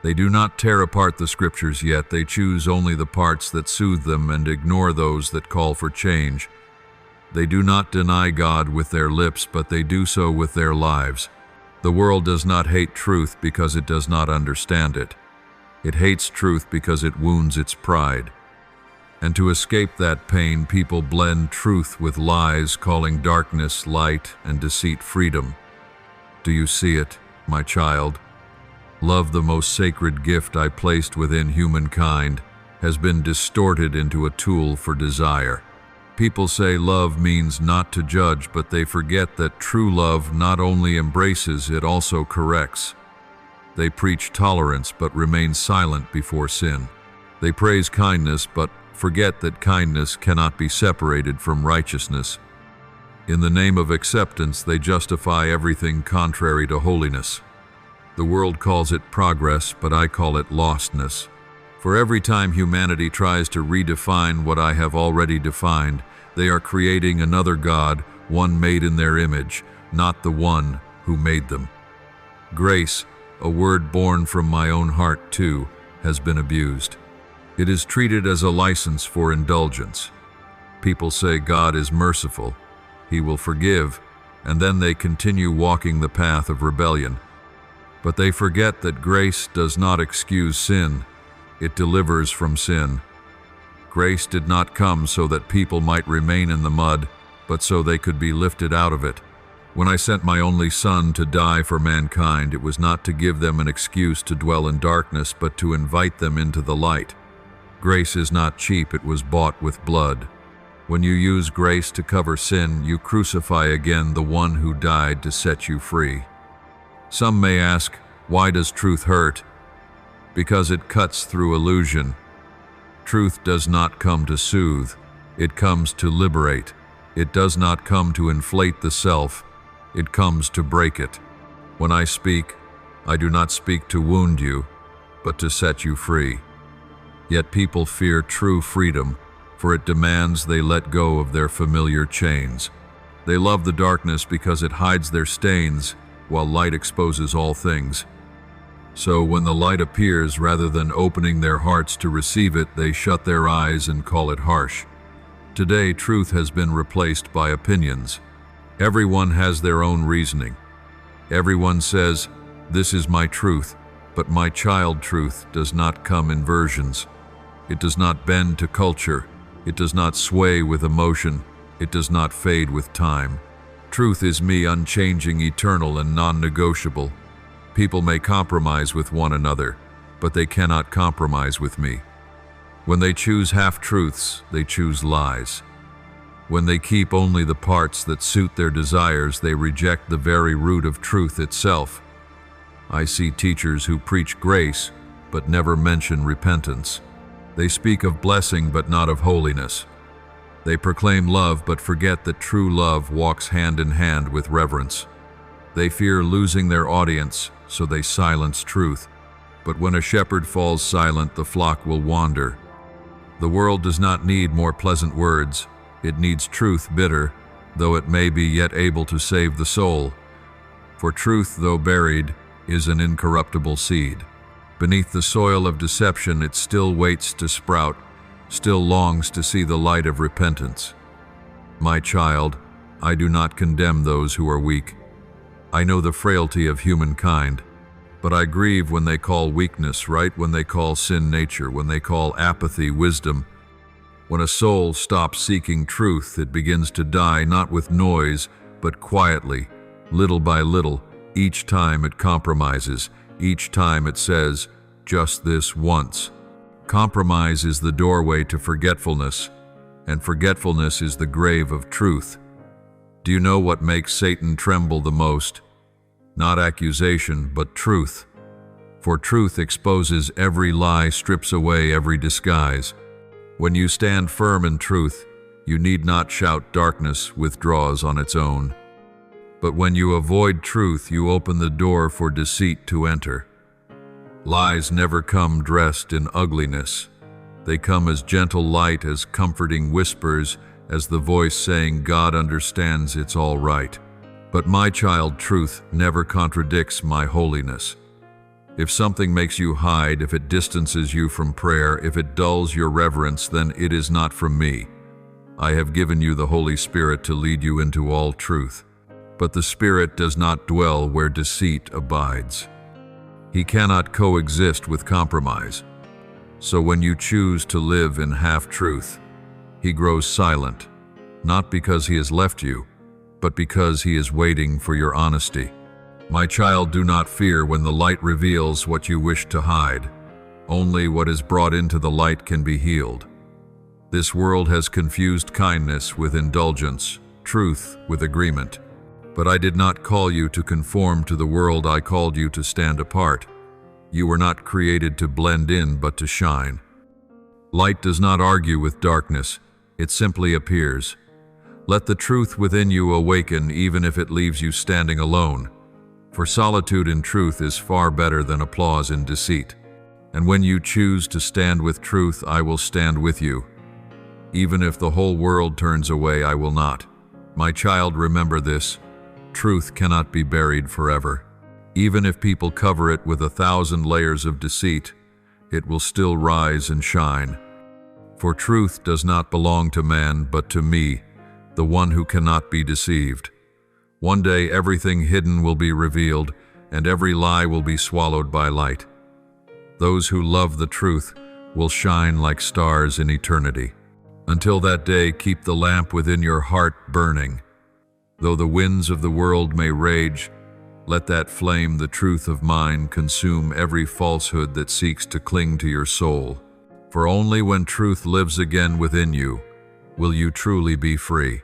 They do not tear apart the scriptures yet, they choose only the parts that soothe them and ignore those that call for change. They do not deny God with their lips, but they do so with their lives. The world does not hate truth because it does not understand it. It hates truth because it wounds its pride. And to escape that pain, people blend truth with lies, calling darkness light and deceit freedom. Do you see it, my child? Love, the most sacred gift I placed within humankind, has been distorted into a tool for desire. People say love means not to judge, but they forget that true love not only embraces, it also corrects. They preach tolerance but remain silent before sin. They praise kindness but forget that kindness cannot be separated from righteousness. In the name of acceptance, they justify everything contrary to holiness. The world calls it progress, but I call it lostness. For every time humanity tries to redefine what I have already defined, they are creating another God, one made in their image, not the one who made them. Grace, a word born from my own heart too, has been abused. It is treated as a license for indulgence. People say God is merciful, He will forgive, and then they continue walking the path of rebellion. But they forget that grace does not excuse sin, it delivers from sin. Grace did not come so that people might remain in the mud, but so they could be lifted out of it. When I sent my only Son to die for mankind, it was not to give them an excuse to dwell in darkness, but to invite them into the light. Grace is not cheap, it was bought with blood. When you use grace to cover sin, you crucify again the one who died to set you free. Some may ask, why does truth hurt? Because it cuts through illusion. Truth does not come to soothe, it comes to liberate. It does not come to inflate the self, it comes to break it. When I speak, I do not speak to wound you, but to set you free. Yet people fear true freedom, for it demands they let go of their familiar chains. They love the darkness because it hides their stains, while light exposes all things. So when the light appears, rather than opening their hearts to receive it, they shut their eyes and call it harsh. Today, truth has been replaced by opinions. Everyone has their own reasoning. Everyone says, "This is my truth," but my child truth does not come in versions. It does not bend to culture. It does not sway with emotion. It does not fade with time. Truth is me, unchanging, eternal, and non-negotiable. People may compromise with one another, but they cannot compromise with me. When they choose half-truths, they choose lies. When they keep only the parts that suit their desires, they reject the very root of truth itself. I see teachers who preach grace, but never mention repentance. They speak of blessing, but not of holiness. They proclaim love, but forget that true love walks hand in hand with reverence. They fear losing their audience, so they silence truth. But when a shepherd falls silent, the flock will wander. The world does not need more pleasant words. It needs truth bitter, though it may be yet able to save the soul. For truth, though buried, is an incorruptible seed. Beneath the soil of deception, it still waits to sprout, still longs to see the light of repentance. My child, I do not condemn those who are weak. I know the frailty of humankind, but I grieve when they call weakness right, when they call sin nature, when they call apathy wisdom. When a soul stops seeking truth, it begins to die, not with noise, but quietly, little by little. Each time it compromises, each time it says, "Just this once." Compromise is the doorway to forgetfulness, and forgetfulness is the grave of truth. Do you know what makes Satan tremble the most? Not accusation, but truth. For truth exposes every lie, strips away every disguise. When you stand firm in truth, you need not shout. Darkness withdraws on its own. But when you avoid truth, you open the door for deceit to enter. Lies never come dressed in ugliness. They come as gentle light, as comforting whispers, as the voice saying, "God understands, it's all right." But my child, truth never contradicts my holiness. If something makes you hide, if it distances you from prayer, if it dulls your reverence, then it is not from me. I have given you the Holy Spirit to lead you into all truth. But the Spirit does not dwell where deceit abides. He cannot coexist with compromise. So when you choose to live in half-truth, he grows silent, not because he has left you, but because he is waiting for your honesty. My child, do not fear when the light reveals what you wish to hide. Only what is brought into the light can be healed. This world has confused kindness with indulgence, truth with agreement. But I did not call you to conform to the world, I called you to stand apart. You were not created to blend in, but to shine. Light does not argue with darkness, it simply appears. Let the truth within you awaken, even if it leaves you standing alone. For solitude in truth is far better than applause in deceit. And when you choose to stand with truth, I will stand with you. Even if the whole world turns away, I will not. My child, remember this. Truth cannot be buried forever. Even if people cover it with 1,000 layers of deceit, it will still rise and shine. For truth does not belong to man, but to me, the one who cannot be deceived. One day everything hidden will be revealed, and every lie will be swallowed by light. Those who love the truth will shine like stars in eternity. Until that day, keep the lamp within your heart burning. Though the winds of the world may rage, let that flame, the truth of mine, consume every falsehood that seeks to cling to your soul. For only when truth lives again within you, will you truly be free.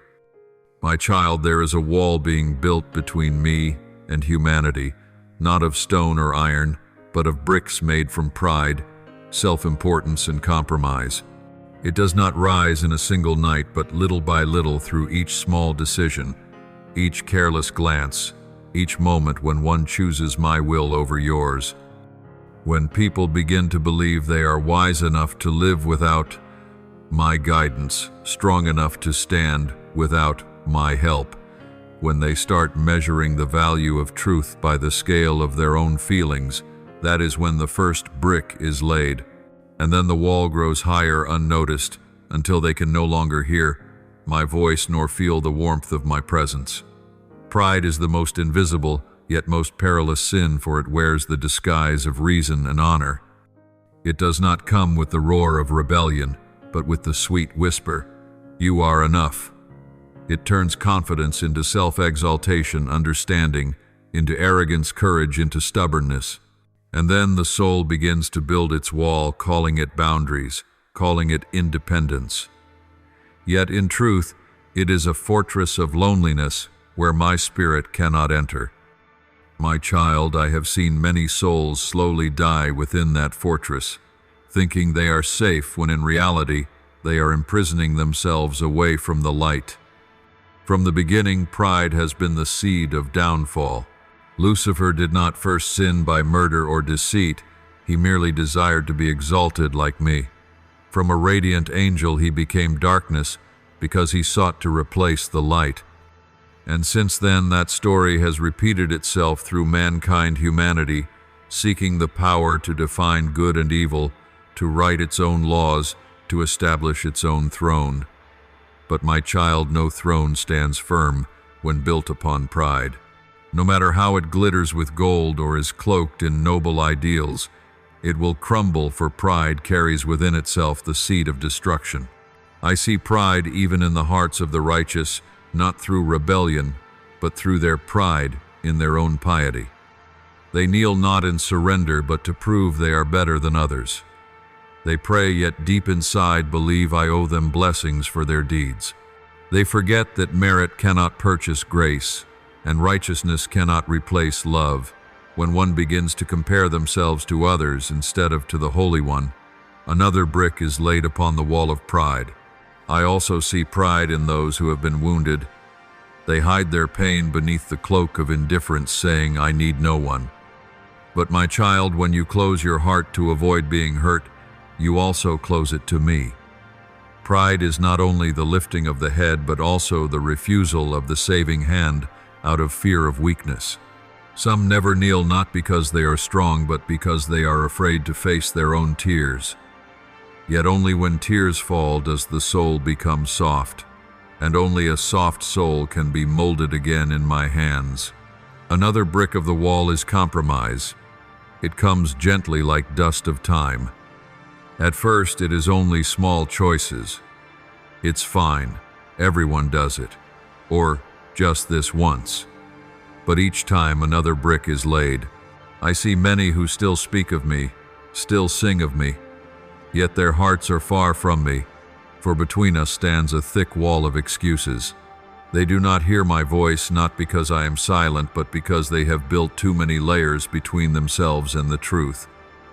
My child, there is a wall being built between me and humanity, not of stone or iron, but of bricks made from pride, self-importance, and compromise. It does not rise in a single night, but little by little through each small decision, each careless glance, each moment when one chooses my will over yours. When people begin to believe they are wise enough to live without my guidance, strong enough to stand without my help, when they start measuring the value of truth by the scale of their own feelings, that is when the first brick is laid. And then the wall grows higher unnoticed until they can no longer hear my voice nor feel the warmth of my presence. Pride is the most invisible, yet most perilous sin, for it wears the disguise of reason and honor. It does not come with the roar of rebellion, but with the sweet whisper, "You are enough." It turns confidence into self-exaltation, understanding into arrogance, courage into stubbornness. And then the soul begins to build its wall, calling it boundaries, calling it independence. Yet in truth, it is a fortress of loneliness where my spirit cannot enter. My child, I have seen many souls slowly die within that fortress, thinking they are safe when in reality they are imprisoning themselves away from the light. From the beginning, pride has been the seed of downfall. Lucifer did not first sin by murder or deceit, he merely desired to be exalted like me. From a radiant angel he became darkness because he sought to replace the light. And since then, that story has repeated itself through humanity, seeking the power to define good and evil, to write its own laws, to establish its own throne. But my child, no throne stands firm when built upon pride. No matter how it glitters with gold or is cloaked in noble ideals, it will crumble, for pride carries within itself the seed of destruction. I see pride even in the hearts of the righteous, not through rebellion, but through their pride in their own piety. They kneel not in surrender, but to prove they are better than others. They pray, yet deep inside believe I owe them blessings for their deeds. They forget that merit cannot purchase grace, and righteousness cannot replace love. When one begins to compare themselves to others instead of to the Holy One, another brick is laid upon the wall of pride. I also see pride in those who have been wounded. They hide their pain beneath the cloak of indifference, saying, "I need no one." But my child, when you close your heart to avoid being hurt, you also close it to me. Pride is not only the lifting of the head, but also the refusal of the saving hand out of fear of weakness. Some never kneel not because they are strong, but because they are afraid to face their own tears. Yet only when tears fall does the soul become soft, and only a soft soul can be molded again in my hands. Another brick of the wall is compromise. It comes gently like dust of time. At first, it is only small choices. It's fine, everyone does it, or just this once. But each time another brick is laid. I see many who still speak of me, still sing of me, yet their hearts are far from me, for between us stands a thick wall of excuses. They do not hear my voice, not because I am silent, but because they have built too many layers between themselves and the truth.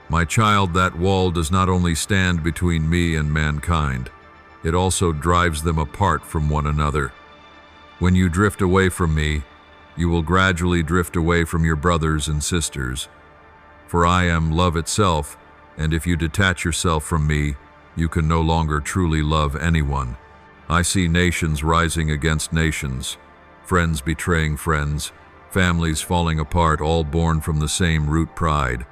My child, that wall does not only stand between me and mankind, it also drives them apart from one another. When you drift away from me, you will gradually drift away from your brothers and sisters. For I am love itself, and if you detach yourself from me, you can no longer truly love anyone. I see nations rising against nations, friends betraying friends, families falling apart, all born from the same root, pride.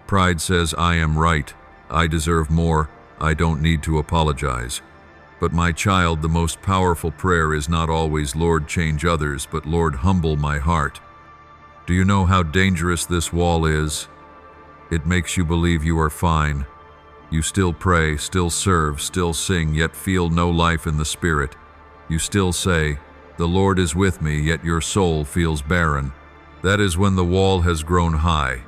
Pride says, I am right, I deserve more, I don't need to apologize. But my child, the most powerful prayer is not always, Lord, change others, but Lord, humble my heart. Do you know how dangerous this wall is? It makes you believe you are fine. You still pray, still serve, still sing, yet feel no life in the spirit. You still say, the Lord is with me, yet your soul feels barren. That is when the wall has grown high,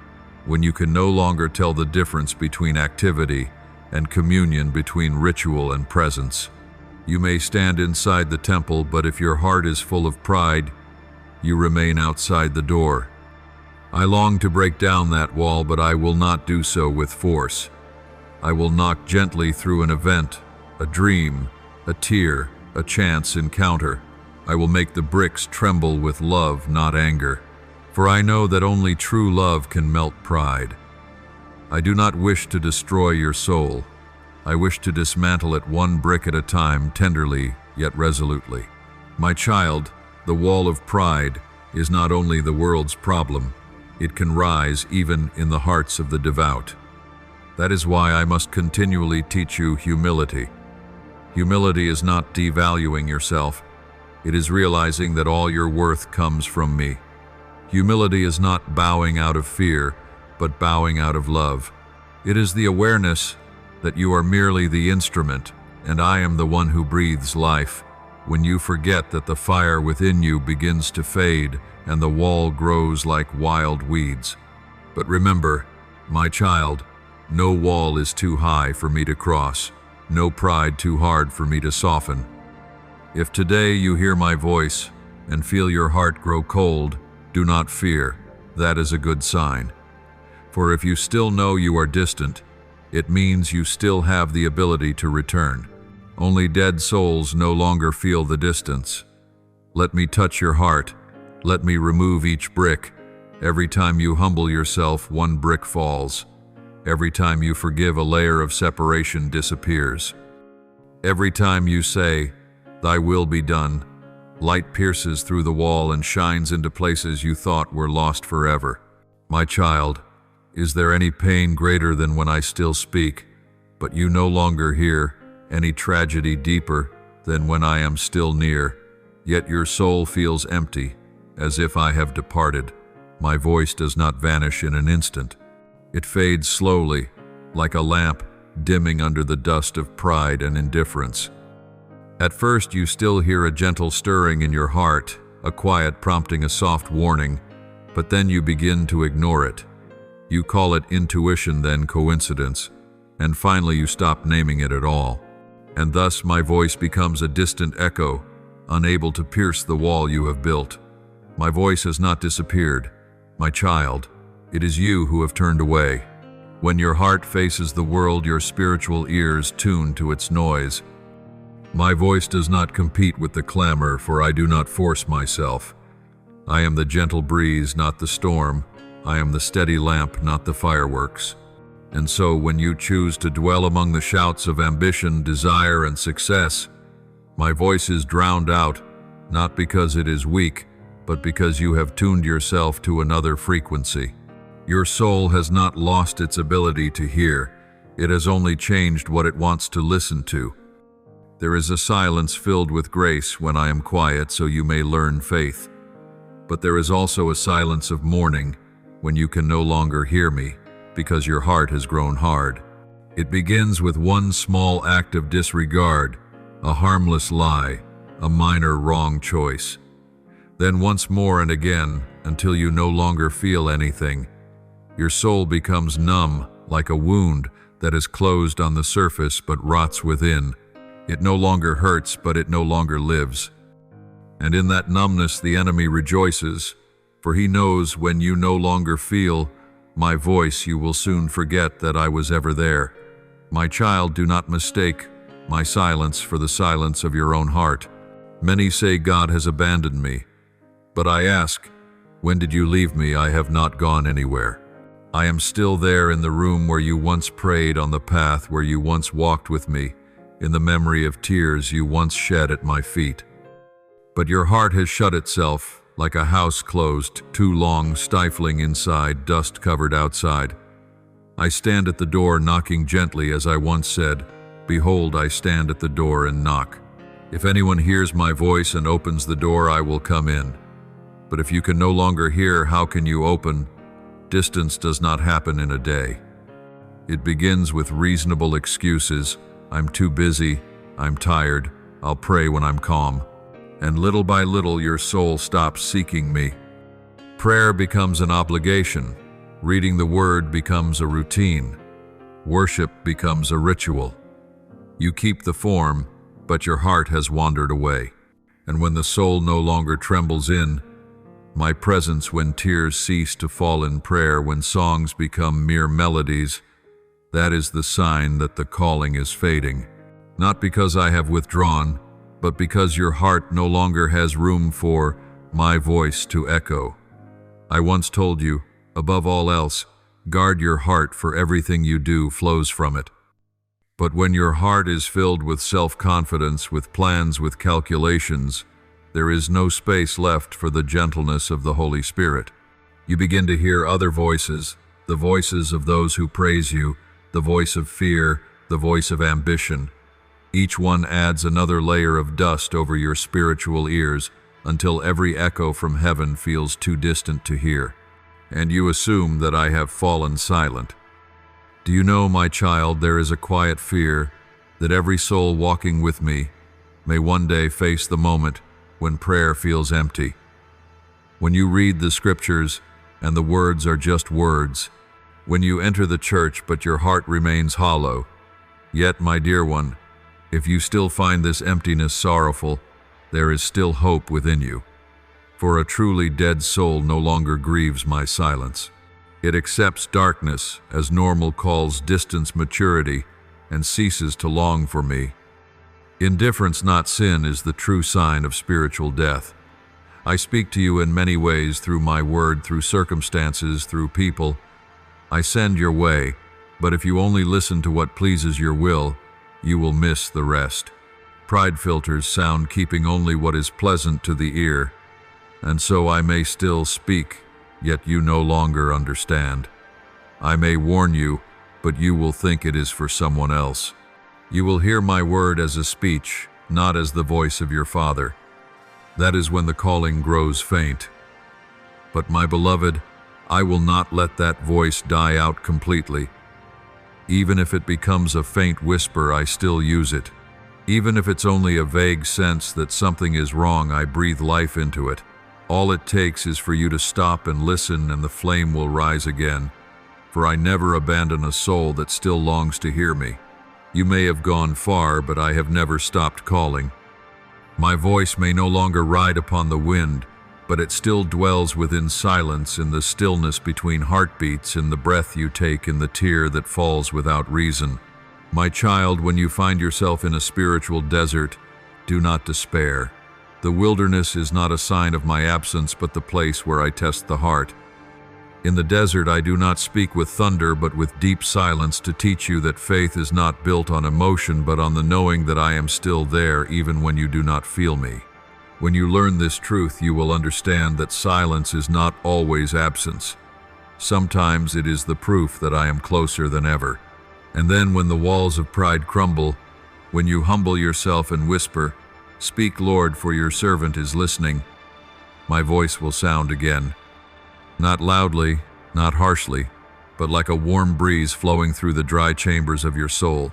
when you can no longer tell the difference between activity and communion, between ritual and presence. You may stand inside the temple, but if your heart is full of pride, you remain outside the door. I long to break down that wall, but I will not do so with force. I will knock gently through an event, a dream, a tear, a chance encounter. I will make the bricks tremble with love, not anger. For I know that only true love can melt pride. I do not wish to destroy your soul. I wish to dismantle it one brick at a time, tenderly yet resolutely. My child, the wall of pride is not only the world's problem, it can rise even in the hearts of the devout. That is why I must continually teach you humility. Humility is not devaluing yourself. It is realizing that all your worth comes from me. Humility is not bowing out of fear, but bowing out of love. It is the awareness that you are merely the instrument, and I am the one who breathes life. When you forget that the fire within you begins to fade and the wall grows like wild weeds. But remember, my child, no wall is too high for me to cross, no pride too hard for me to soften. If today you hear my voice and feel your heart grow cold, do not fear. That is a good sign. For if you still know you are distant, it means you still have the ability to return. Only dead souls no longer feel the distance. Let me touch your heart. Let me remove each brick. Every time you humble yourself, one brick falls. Every time you forgive, a layer of separation disappears. Every time you say, "Thy will be done," light pierces through the wall and shines into places you thought were lost forever. My child, is there any pain greater than when I still speak, but you no longer hear? Any tragedy deeper than when I am still near, yet your soul feels empty, as if I have departed? My voice does not vanish in an instant. It fades slowly, like a lamp dimming under the dust of pride and indifference. At first you still hear a gentle stirring in your heart, a quiet prompting, a soft warning, but then you begin to ignore it. You call it intuition, then coincidence, and finally you stop naming it at all. And thus my voice becomes a distant echo, unable to pierce the wall you have built. My voice has not disappeared. My child, it is you who have turned away. When your heart faces the world, your spiritual ears tune to its noise. My voice does not compete with the clamor, for I do not force myself. I am the gentle breeze, not the storm. I am the steady lamp, not the fireworks. And so when you choose to dwell among the shouts of ambition, desire, and success, my voice is drowned out, not because it is weak, but because you have tuned yourself to another frequency. Your soul has not lost its ability to hear. It has only changed what it wants to listen to. There is a silence filled with grace when I am quiet, so you may learn faith. But there is also a silence of mourning when you can no longer hear me, because your heart has grown hard. It begins with one small act of disregard, a harmless lie, a minor wrong choice. Then once more and again, until you no longer feel anything. Your soul becomes numb, like a wound that is closed on the surface but rots within. It no longer hurts, but it no longer lives. And in that numbness the enemy rejoices, for he knows when you no longer feel my voice, you will soon forget that I was ever there. My child, do not mistake my silence for the silence of your own heart. Many say God has abandoned me, but I ask, when did you leave me? I have not gone anywhere. I am still there in the room where you once prayed, on the path where you once walked with me, in the memory of tears you once shed at my feet. But your heart has shut itself, like a house closed, too long, stifling inside, dust covered outside. I stand at the door, knocking gently, as I once said, "Behold, I stand at the door and knock. If anyone hears my voice and opens the door, I will come in." But if you can no longer hear, how can you open? Distance does not happen in a day. It begins with reasonable excuses. I'm too busy, I'm tired, I'll pray when I'm calm. And little by little your soul stops seeking me. Prayer becomes an obligation. Reading the word becomes a routine. Worship becomes a ritual. You keep the form, but your heart has wandered away. And when the soul no longer trembles in my presence, when tears cease to fall in prayer, when songs become mere melodies, that is the sign that the calling is fading. Not because I have withdrawn, but because your heart no longer has room for my voice to echo. I once told you, above all else, guard your heart, for everything you do flows from it. But when your heart is filled with self-confidence, with plans, with calculations, there is no space left for the gentleness of the Holy Spirit. You begin to hear other voices, the voices of those who praise you, the voice of fear, the voice of ambition. Each one adds another layer of dust over your spiritual ears, until every echo from heaven feels too distant to hear, and you assume that I have fallen silent. Do you know, my child, there is a quiet fear that every soul walking with me may one day face the moment when prayer feels empty. When you read the scriptures and the words are just words, when you enter the church but your heart remains hollow. Yet, my dear one, if you still find this emptiness sorrowful, there is still hope within you. For a truly dead soul no longer grieves my silence. It accepts darkness as normal calls distance maturity and ceases to long for me. Indifference, not sin, is the true sign of spiritual death. I speak to you in many ways, through my word, through circumstances, through people. I send your way, but if you only listen to what pleases your will, you will miss the rest. Pride filters sound, keeping only what is pleasant to the ear, and so I may still speak, yet you no longer understand. I may warn you, but you will think it is for someone else. You will hear my word as a speech, not as the voice of your Father. That is when the calling grows faint. But my beloved, I will not let that voice die out completely. Even if it becomes a faint whisper, I still use it. Even if it's only a vague sense that something is wrong, I breathe life into it. All it takes is for you to stop and listen, and the flame will rise again. For I never abandon a soul that still longs to hear me. You may have gone far, but I have never stopped calling. My voice may no longer ride upon the wind, but it still dwells within silence, in the stillness between heartbeats, in the breath you take, in the tear that falls without reason. My child, when you find yourself in a spiritual desert, do not despair. The wilderness is not a sign of my absence, but the place where I test the heart. In the desert I do not speak with thunder, but with deep silence, to teach you that faith is not built on emotion, but on the knowing that I am still there even when you do not feel me. When you learn this truth, you will understand that silence is not always absence. Sometimes it is the proof that I am closer than ever. And then when the walls of pride crumble, when you humble yourself and whisper, "Speak, Lord, for your servant is listening," my voice will sound again. Not loudly, not harshly, but like a warm breeze flowing through the dry chambers of your soul.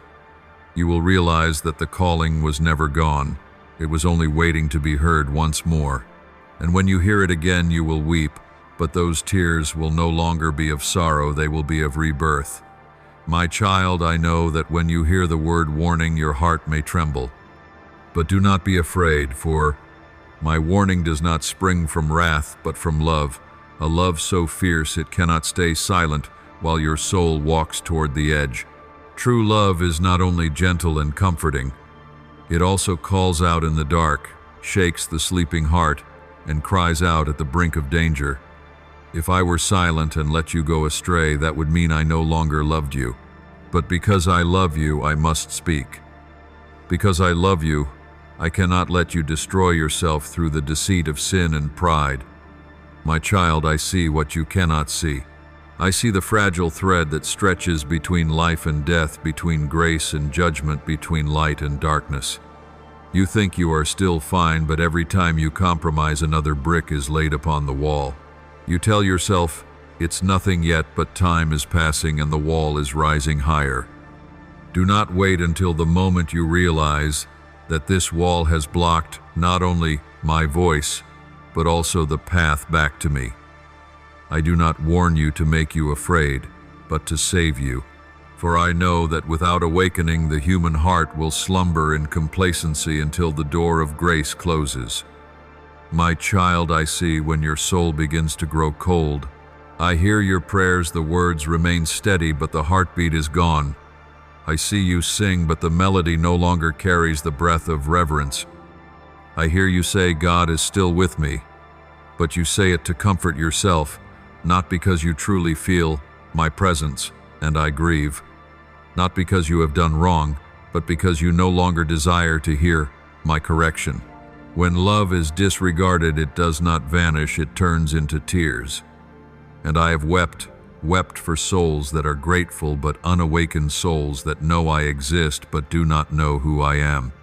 You will realize that the calling was never gone. It was only waiting to be heard once more. And when you hear it again, you will weep, but those tears will no longer be of sorrow, they will be of rebirth. My child, I know that when you hear the word warning, your heart may tremble. But do not be afraid, for my warning does not spring from wrath, but from love, a love so fierce it cannot stay silent while your soul walks toward the edge. True love is not only gentle and comforting, it also calls out in the dark, shakes the sleeping heart, and cries out at the brink of danger. If I were silent and let you go astray, that would mean I no longer loved you. But because I love you, I must speak. Because I love you, I cannot let you destroy yourself through the deceit of sin and pride. My child, I see what you cannot see. I see the fragile thread that stretches between life and death, between grace and judgment, between light and darkness. You think you are still fine, but every time you compromise, another brick is laid upon the wall. You tell yourself, it's nothing yet, but time is passing and the wall is rising higher. Do not wait until the moment you realize that this wall has blocked not only my voice, but also the path back to me. I do not warn you to make you afraid, but to save you. For I know that without awakening, the human heart will slumber in complacency until the door of grace closes. My child, I see when your soul begins to grow cold. I hear your prayers, the words remain steady, but the heartbeat is gone. I see you sing, but the melody no longer carries the breath of reverence. I hear you say, God is still with me, but you say it to comfort yourself, not because you truly feel my presence, and I grieve. Not because you have done wrong, but because you no longer desire to hear my correction. When love is disregarded, it does not vanish, it turns into tears. And I have wept for souls that are grateful, but unawakened souls that know I exist but do not know who I am.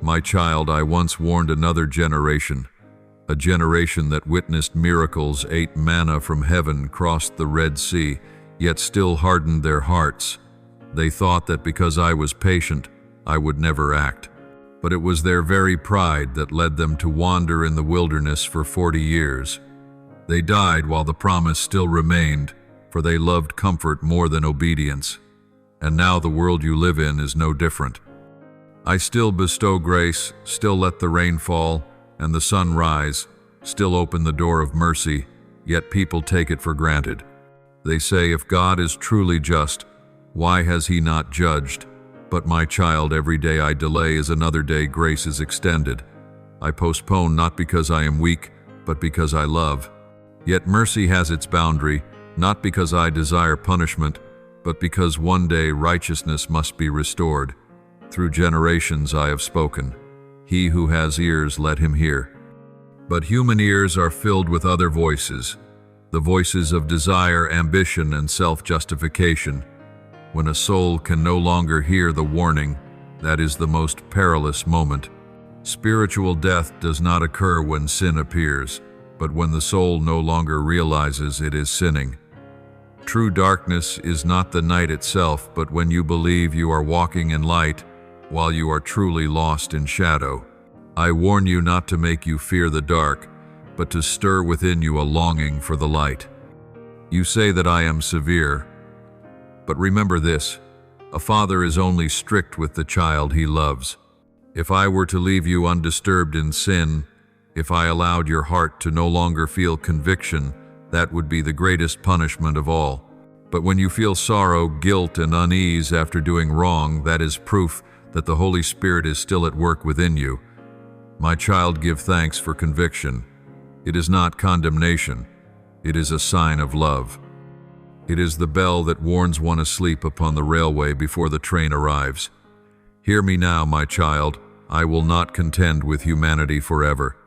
My child, I once warned another generation, A generation that witnessed miracles, ate manna from heaven, crossed the Red Sea, yet still hardened their hearts. They thought that because I was patient, I would never act. But it was their very pride that led them to wander in the wilderness for 40 years. They died while the promise still remained, for they loved comfort more than obedience. And now the world you live in is no different. I still bestow grace, still let the rain fall and the sun rise, still open the door of mercy, yet people take it for granted. They say, if God is truly just, why has he not judged? But my child, every day I delay is another day grace is extended. I postpone not because I am weak, but because I love. Yet mercy has its boundary, not because I desire punishment, but because one day righteousness must be restored. Through generations I have spoken. He who has ears, let him hear. But human ears are filled with other voices, the voices of desire, ambition, and self-justification. When a soul can no longer hear the warning, that is the most perilous moment. Spiritual death does not occur when sin appears, but when the soul no longer realizes it is sinning. True darkness is not the night itself, but when you believe you are walking in light, while you are truly lost in shadow. I warn you not to make you fear the dark, but to stir within you a longing for the light. You say that I am severe, but remember this, a father is only strict with the child he loves. If I were to leave you undisturbed in sin, if I allowed your heart to no longer feel conviction, that would be the greatest punishment of all. But when you feel sorrow, guilt, and unease after doing wrong, that is proof that the Holy Spirit is still at work within you. My child, give thanks for conviction. It is not condemnation. It is a sign of love. It is the bell that warns one asleep upon the railway before the train arrives. Hear me now, my child. I will not contend with humanity forever.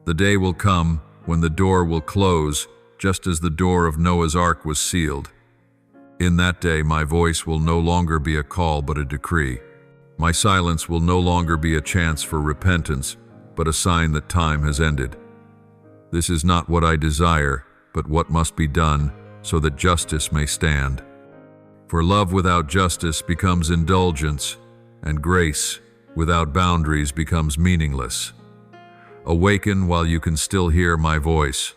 The day will come when the door will close, just as the door of Noah's Ark was sealed. In that day, my voice will no longer be a call but a decree. My silence will no longer be a chance for repentance, but a sign that time has ended. This is not what I desire, but what must be done, so that justice may stand. For love without justice becomes indulgence, and grace without boundaries becomes meaningless. Awaken while you can still hear my voice.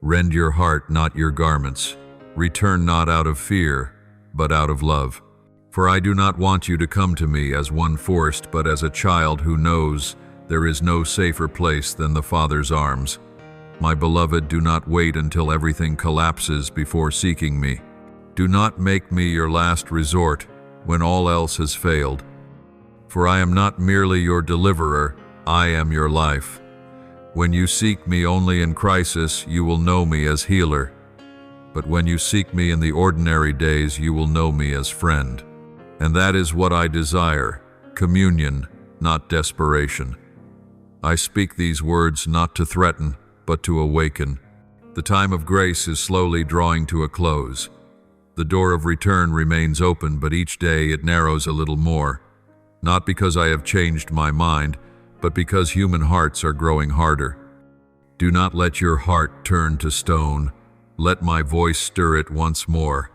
Rend your heart, not your garments. Return not out of fear, but out of love. For I do not want you to come to me as one forced, but as a child who knows there is no safer place than the Father's arms. My beloved, do not wait until everything collapses before seeking me. Do not make me your last resort when all else has failed. For I am not merely your deliverer, I am your life. When you seek me only in crisis, you will know me as healer. But when you seek me in the ordinary days, you will know me as friend. And that is what I desire, communion, not desperation. I speak these words not to threaten, but to awaken. The time of grace is slowly drawing to a close. The door of return remains open, but each day it narrows a little more. Not because I have changed my mind, but because human hearts are growing harder. Do not let your heart turn to stone. Let my voice stir it once more.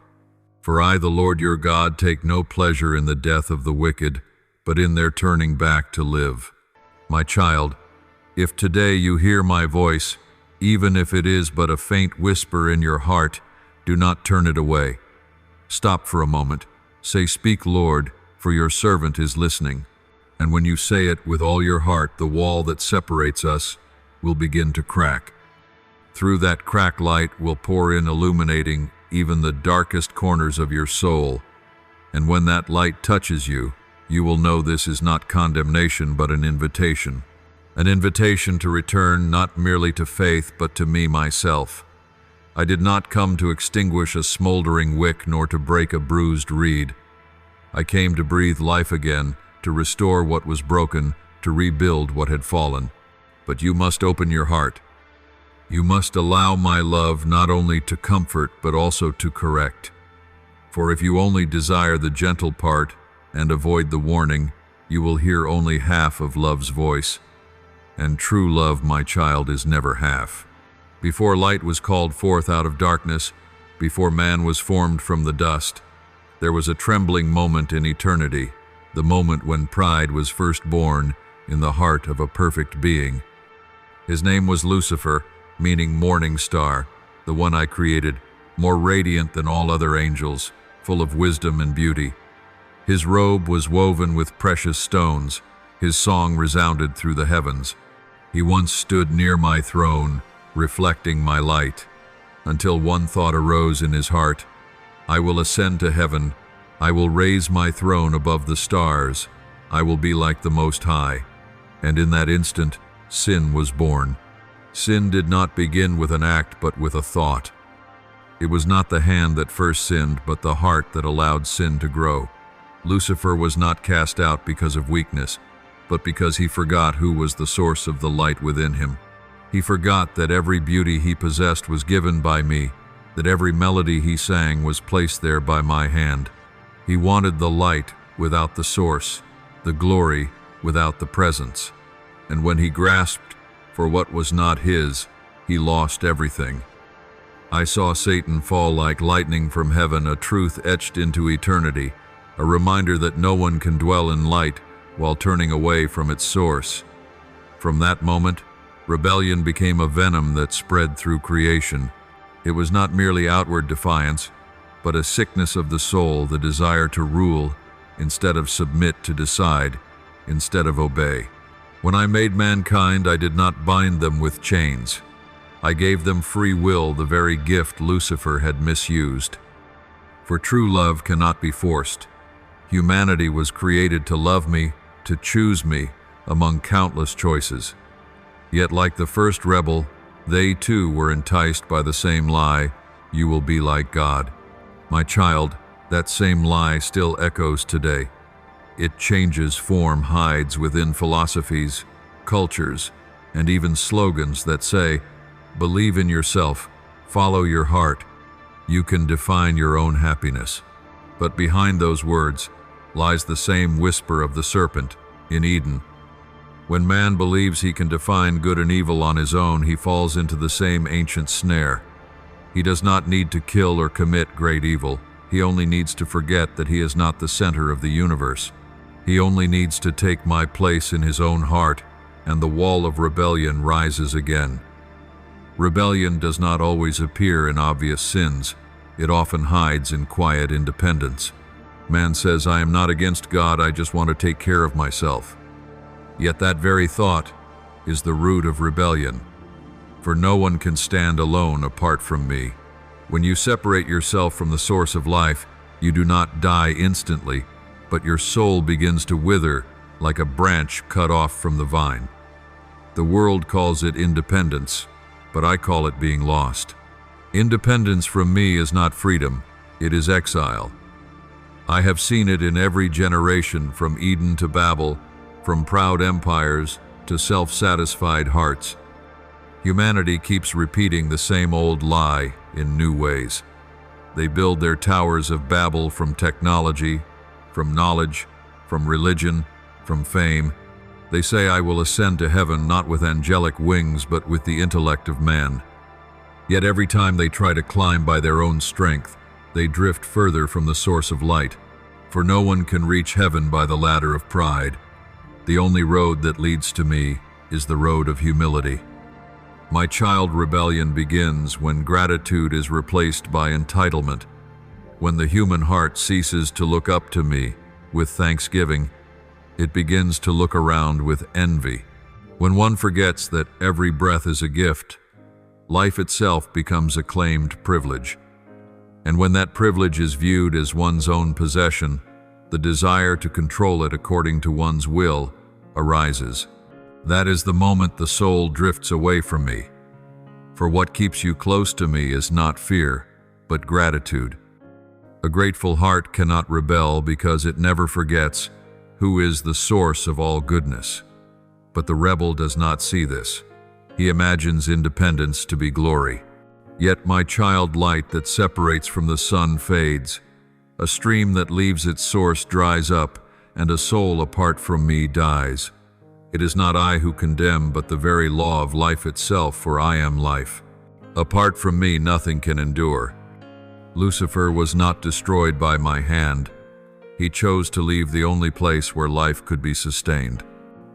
For I, the Lord your God, take no pleasure in the death of the wicked, but in their turning back to live. My child, if today you hear my voice, even if it is but a faint whisper in your heart, do not turn it away. Stop for a moment. Say, "Speak, Lord, for your servant is listening." And when you say it with all your heart, the wall that separates us will begin to crack. Through that crack, light will pour in, illuminating even the darkest corners of your soul. And when that light touches you, you will know this is not condemnation, but an invitation. An invitation to return not merely to faith, but to me myself. I did not come to extinguish a smoldering wick, nor to break a bruised reed. I came to breathe life again, to restore what was broken, to rebuild what had fallen. But you must open your heart. You must allow my love not only to comfort, but also to correct. For if you only desire the gentle part and avoid the warning, you will hear only half of love's voice. and true love, my child, is never half. Before light was called forth out of darkness, before man was formed from the dust, there was a trembling moment in eternity, the moment when pride was first born in the heart of a perfect being. His name was Lucifer, meaning morning star, the one I created, more radiant than all other angels, full of wisdom and beauty. His robe was woven with precious stones, his song resounded through the heavens. He once stood near my throne, reflecting my light, until one thought arose in his heart: I will ascend to heaven, I will raise my throne above the stars, I will be like the Most High. And in that instant, sin was born. Sin did not begin with an act, but with a thought. It was not the hand that first sinned, but the heart that allowed sin to grow. Lucifer was not cast out because of weakness, but because he forgot who was the source of the light within him. He forgot that every beauty he possessed was given by me, that every melody he sang was placed there by my hand. He wanted the light without the source, the glory without the presence. And when he grasped for what was not his, he lost everything. I saw Satan fall like lightning from heaven, a truth etched into eternity, a reminder that no one can dwell in light while turning away from its source. From that moment, rebellion became a venom that spread through creation. It was not merely outward defiance, but a sickness of the soul, the desire to rule instead of submit, to decide instead of obey. When I made mankind, I did not bind them with chains. I gave them free will, the very gift Lucifer had misused. For true love cannot be forced. Humanity was created to love me, to choose me among countless choices. Yet like the first rebel, they too were enticed by the same lie: you will be like God. My child, that same lie still echoes today. It changes form, hides within philosophies, cultures, and even slogans that say, believe in yourself, follow your heart, you can define your own happiness. But behind those words lies the same whisper of the serpent in Eden. When man believes he can define good and evil on his own, he falls into the same ancient snare. He does not need to kill or commit great evil. He only needs to forget that he is not the center of the universe. He only needs to take my place in his own heart, and the wall of rebellion rises again. Rebellion does not always appear in obvious sins. It often hides in quiet independence. Man says, I am not against God, I just want to take care of myself. Yet that very thought is the root of rebellion. For no one can stand alone apart from me. When you separate yourself from the source of life, you do not die instantly, but your soul begins to wither like a branch cut off from the vine. The world calls it independence, but I call it being lost. Independence from me is not freedom, it is exile. I have seen it in every generation, from Eden to Babel, from proud empires to self-satisfied hearts. Humanity keeps repeating the same old lie in new ways. They build their towers of Babel from technology, from knowledge, from religion, from fame. They say, I will ascend to heaven not with angelic wings, but with the intellect of man. Yet every time they try to climb by their own strength, they drift further from the source of light. For no one can reach heaven by the ladder of pride. The only road that leads to me is the road of humility. My child, rebellion begins when gratitude is replaced by entitlement, when the human heart ceases to look up to me with thanksgiving. It begins to look around with envy. When one forgets that every breath is a gift, life itself becomes a claimed privilege. And when that privilege is viewed as one's own possession, the desire to control it according to one's will arises. That is the moment the soul drifts away from me. For what keeps you close to me is not fear, but gratitude. A grateful heart cannot rebel because it never forgets who is the source of all goodness. But the rebel does not see this. He imagines independence to be glory. Yet my child, light that separates from the sun fades. A stream that leaves its source dries up, and a soul apart from me dies. It is not I who condemn, but the very law of life itself, for I am life. Apart from me, nothing can endure. Lucifer was not destroyed by my hand. He chose to leave the only place where life could be sustained.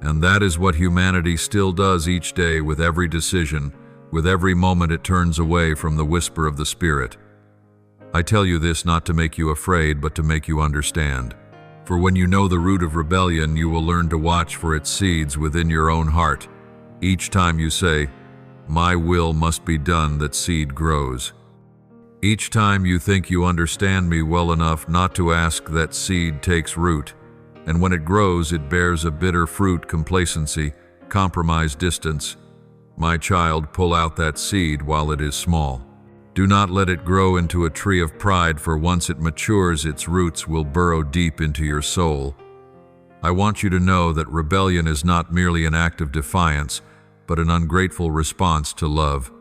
And that is what humanity still does each day with every decision, with every moment it turns away from the whisper of the Spirit. I tell you this not to make you afraid, but to make you understand. For when you know the root of rebellion, you will learn to watch for its seeds within your own heart. Each time you say, "My will must be done," that seed grows. Each time you think you understand me well enough not to ask, that seed takes root. And when it grows, it bears a bitter fruit: complacency, compromise, distance. My child, pull out that seed while it is small. Do not let it grow into a tree of pride, for once it matures, its roots will burrow deep into your soul. I want you to know that rebellion is not merely an act of defiance, but an ungrateful response to love.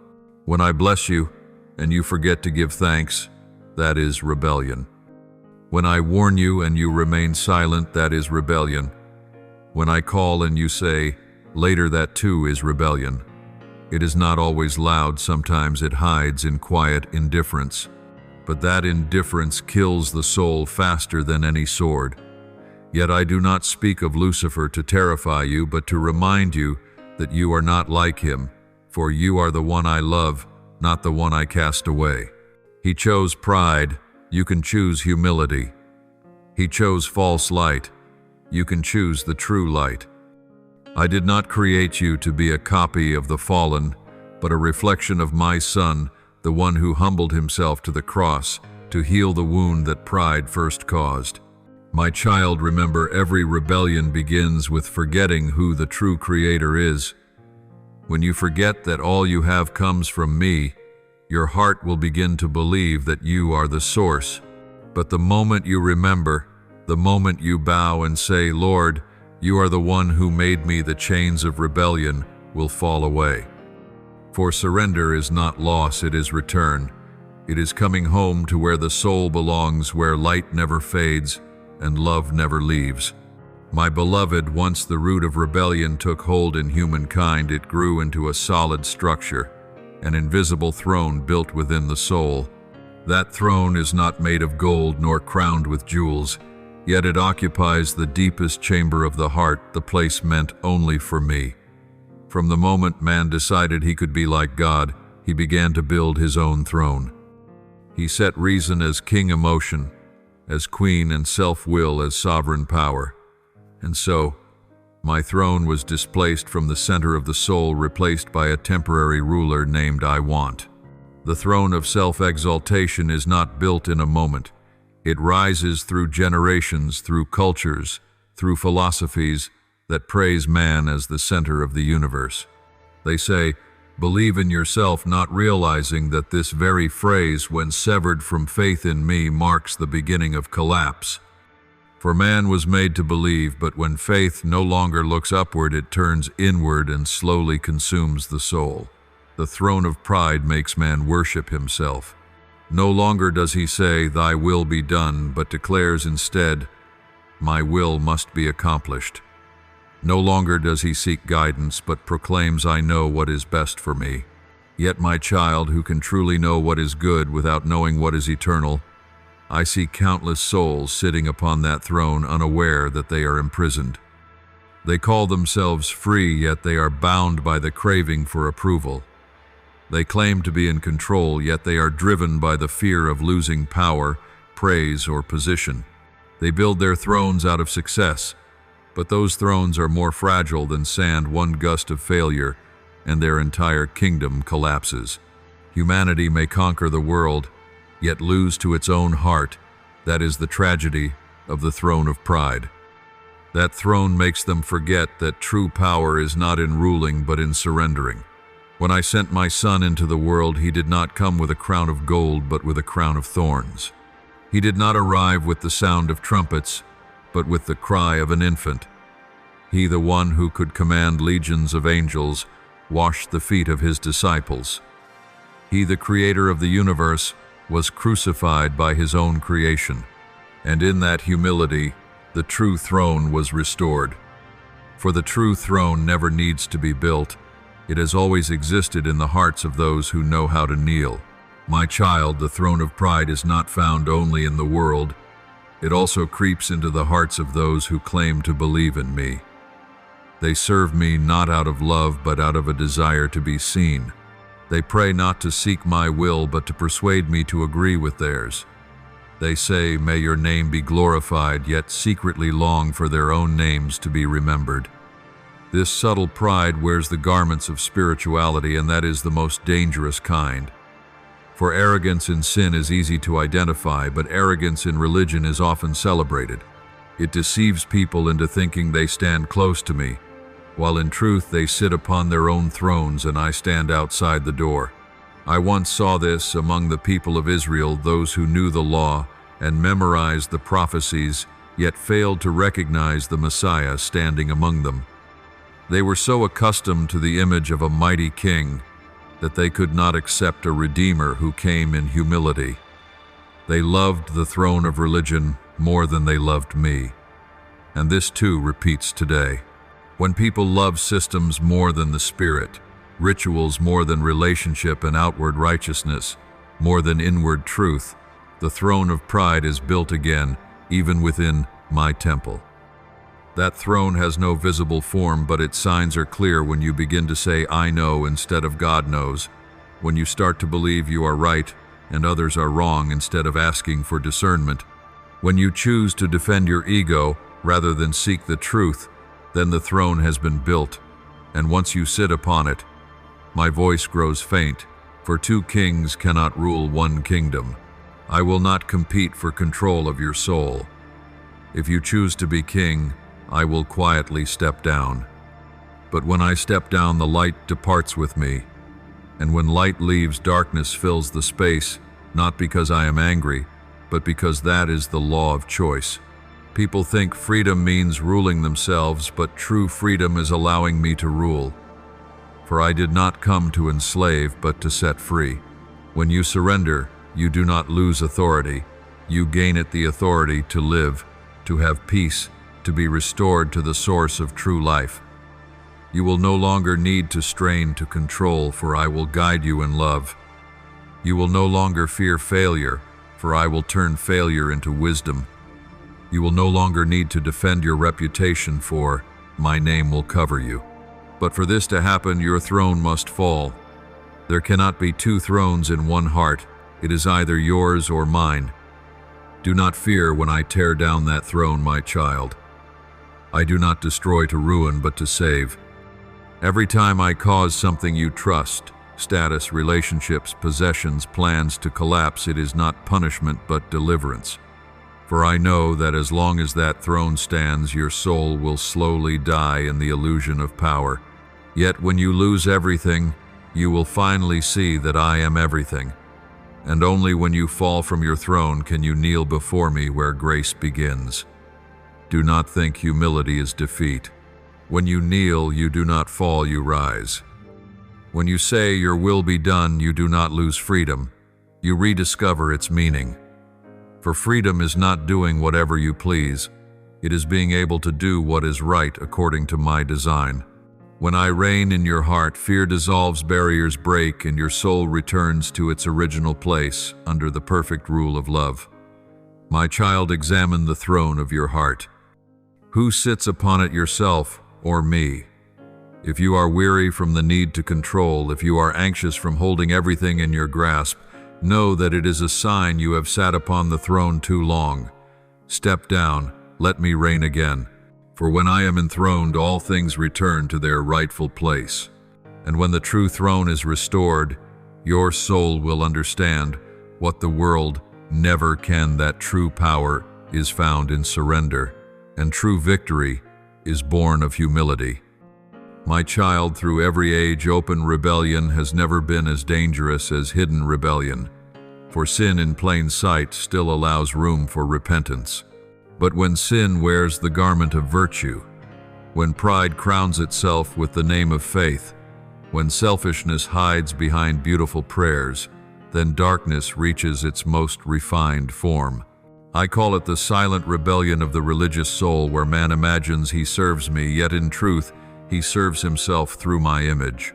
When I bless you, and you forget to give thanks, that is rebellion. When I warn you and you remain silent, that is rebellion. When I call and you say, "Later," that too is rebellion. It is not always loud, sometimes it hides in quiet indifference. But that indifference kills the soul faster than any sword. Yet I do not speak of Lucifer to terrify you, but to remind you that you are not like him, for you are the one I love, not the one I cast away. He chose pride, you can choose humility. He chose false light, you can choose the true light. I did not create you to be a copy of the fallen, but a reflection of my Son, the one who humbled himself to the cross to heal the wound that pride first caused. My child, remember, every rebellion begins with forgetting who the true Creator is. When you forget that all you have comes from me, your heart will begin to believe that you are the source. But the moment you remember, the moment you bow and say, "Lord, you are the one who made me," the chains of rebellion will fall away. For surrender is not loss, it is return. It is coming home to where the soul belongs, where light never fades and love never leaves. My beloved, once the root of rebellion took hold in humankind, it grew into a solid structure, an invisible throne built within the soul. That throne is not made of gold nor crowned with jewels, yet it occupies the deepest chamber of the heart, the place meant only for me. From the moment man decided he could be like God, he began to build his own throne. He set reason as king emotion, as queen, and self-will as sovereign power. And so, my throne was displaced from the center of the soul, replaced by a temporary ruler named I Want. The throne of self-exaltation is not built in a moment. It rises through generations, through cultures, through philosophies that praise man as the center of the universe. They say, "Believe in yourself," not realizing that this very phrase, when severed from faith in me, marks the beginning of collapse. For man was made to believe, but when faith no longer looks upward, it turns inward and slowly consumes the soul. The throne of pride makes man worship himself. No longer does he say, "Thy will be done," but declares instead, "My will must be accomplished." No longer does he seek guidance, but proclaims, "I know what is best for me." Yet, my child, who can truly know what is good without knowing what is eternal? I see countless souls sitting upon that throne, unaware that they are imprisoned. They call themselves free, yet they are bound by the craving for approval. They claim to be in control, yet they are driven by the fear of losing power, praise, or position. They build their thrones out of success, but those thrones are more fragile than sand. One gust of failure, and their entire kingdom collapses. Humanity may conquer the world, yet lose to its own heart. That is the tragedy of the throne of pride. That throne makes them forget that true power is not in ruling, but in surrendering. When I sent my Son into the world, he did not come with a crown of gold, but with a crown of thorns. He did not arrive with the sound of trumpets, but with the cry of an infant. He, the one who could command legions of angels, washed the feet of his disciples. He, the creator of the universe, was crucified by his own creation, and in that humility, the true throne was restored. For the true throne never needs to be built. It has always existed in the hearts of those who know how to kneel. My child, the throne of pride is not found only in the world. It also creeps into the hearts of those who claim to believe in me. They serve me not out of love, but out of a desire to be seen. They pray not to seek my will, but to persuade me to agree with theirs. They say, "May your name be glorified," yet secretly long for their own names to be remembered. This subtle pride wears the garments of spirituality, and that is the most dangerous kind. For arrogance in sin is easy to identify, but arrogance in religion is often celebrated. It deceives people into thinking they stand close to me, while in truth they sit upon their own thrones and I stand outside the door. I once saw this among the people of Israel, those who knew the law and memorized the prophecies, yet failed to recognize the Messiah standing among them. They were so accustomed to the image of a mighty king that they could not accept a Redeemer who came in humility. They loved the throne of religion more than they loved me. And this too repeats today. When people love systems more than the Spirit, rituals more than relationship, and outward righteousness more than inward truth, the throne of pride is built again, even within my temple. That throne has no visible form, but its signs are clear when you begin to say, "I know," instead of "God knows," when you start to believe you are right and others are wrong instead of asking for discernment, when you choose to defend your ego rather than seek the truth, then the throne has been built, and once you sit upon it, my voice grows faint, for two kings cannot rule one kingdom. I will not compete for control of your soul. If you choose to be king, I will quietly step down. But when I step down, the light departs with me, and when light leaves, darkness fills the space, not because I am angry, but because that is the law of choice. People think freedom means ruling themselves, but true freedom is allowing me to rule. For I did not come to enslave, but to set free. When you surrender, you do not lose authority. You gain it, the authority to live, to have peace, to be restored to the source of true life. You will no longer need to strain to control, for I will guide you in love. You will no longer fear failure, for I will turn failure into wisdom. You will no longer need to defend your reputation, for my name will cover you. But for this to happen, your throne must fall. There cannot be two thrones in one heart. It is either yours or mine. Do not fear when I tear down that throne, my child. I do not destroy to ruin, but to save. Every time I cause something you trust, status, relationships, possessions, plans to collapse, it is not punishment, but deliverance. For I know that as long as that throne stands, your soul will slowly die in the illusion of power. Yet when you lose everything, you will finally see that I am everything. And only when you fall from your throne can you kneel before me, where grace begins. Do not think humility is defeat. When you kneel, you do not fall, you rise. When you say your will be done, you do not lose freedom. You rediscover its meaning. For freedom is not doing whatever you please. It is being able to do what is right according to my design. When I reign in your heart, fear dissolves, barriers break, and your soul returns to its original place under the perfect rule of love. My child, examine the throne of your heart. Who sits upon it, yourself or me? If you are weary from the need to control, if you are anxious from holding everything in your grasp, know that it is a sign you have sat upon the throne too long. Step down, let me reign again. For when I am enthroned, all things return to their rightful place. And when the true throne is restored, your soul will understand what the world never can, that true power is found in surrender, and true victory is born of humility. My child, through every age, open rebellion has never been as dangerous as hidden rebellion. For sin in plain sight still allows room for repentance. But when sin wears the garment of virtue, when pride crowns itself with the name of faith, when selfishness hides behind beautiful prayers, then darkness reaches its most refined form. I call it the silent rebellion of the religious soul, where man imagines he serves me, yet in truth he serves himself through my image.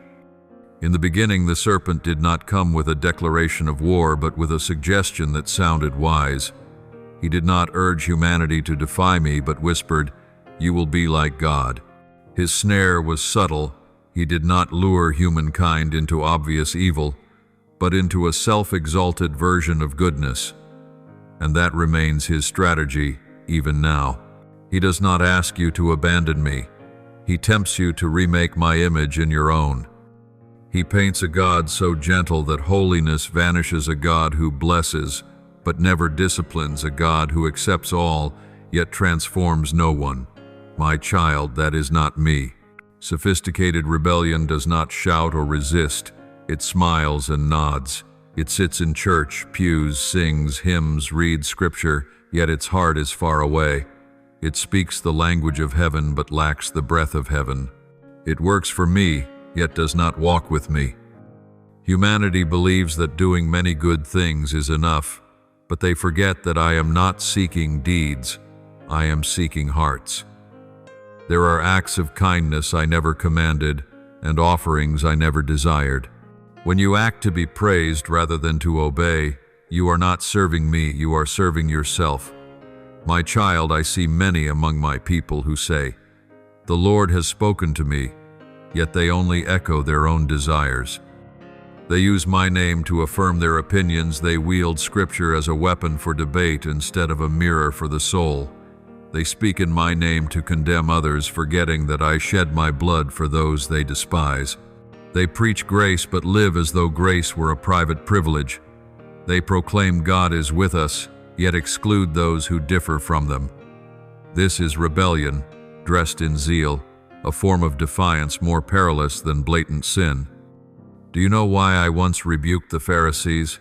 In the beginning, the serpent did not come with a declaration of war, but with a suggestion that sounded wise. He did not urge humanity to defy me, but whispered, "You will be like God." His snare was subtle. He did not lure humankind into obvious evil, but into a self-exalted version of goodness. And that remains his strategy even now. He does not ask you to abandon me. He tempts you to remake my image in your own. He paints a God so gentle that holiness vanishes, a God who blesses but never disciplines, a God who accepts all yet transforms no one. My child, that is not me. Sophisticated rebellion does not shout or resist. It smiles and nods. It sits in church pews, sings hymns, reads scripture, yet its heart is far away. It speaks the language of heaven but lacks the breath of heaven. It works for me, yet does not walk with me. Humanity believes that doing many good things is enough, but they forget that I am not seeking deeds, I am seeking hearts. There are acts of kindness I never commanded, and offerings I never desired. When you act to be praised rather than to obey, you are not serving me, you are serving yourself. My child, I see many among my people who say, "The Lord has spoken to me," yet they only echo their own desires. They use my name to affirm their opinions. They wield scripture as a weapon for debate instead of a mirror for the soul. They speak in my name to condemn others, forgetting that I shed my blood for those they despise. They preach grace but live as though grace were a private privilege. They proclaim God is with us, yet exclude those who differ from them. This is rebellion, dressed in zeal, a form of defiance more perilous than blatant sin. Do you know why I once rebuked the Pharisees?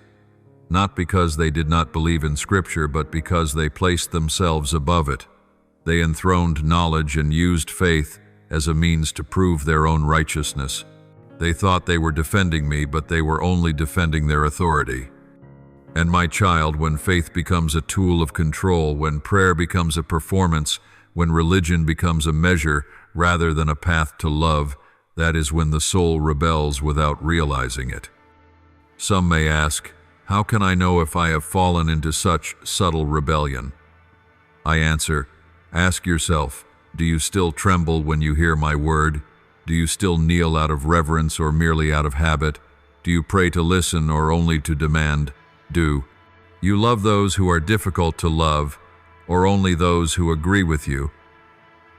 Not because they did not believe in Scripture, but because they placed themselves above it. They enthroned knowledge and used faith as a means to prove their own righteousness. They thought they were defending me, but they were only defending their authority. And my child, when faith becomes a tool of control, when prayer becomes a performance, when religion becomes a measure rather than a path to love, that is when the soul rebels without realizing it. Some may ask, how can I know if I have fallen into such subtle rebellion? I answer, ask yourself, do you still tremble when you hear my word? Do you still kneel out of reverence or merely out of habit? Do you pray to listen or only to demand? Do you love those who are difficult to love, or only those who agree with you?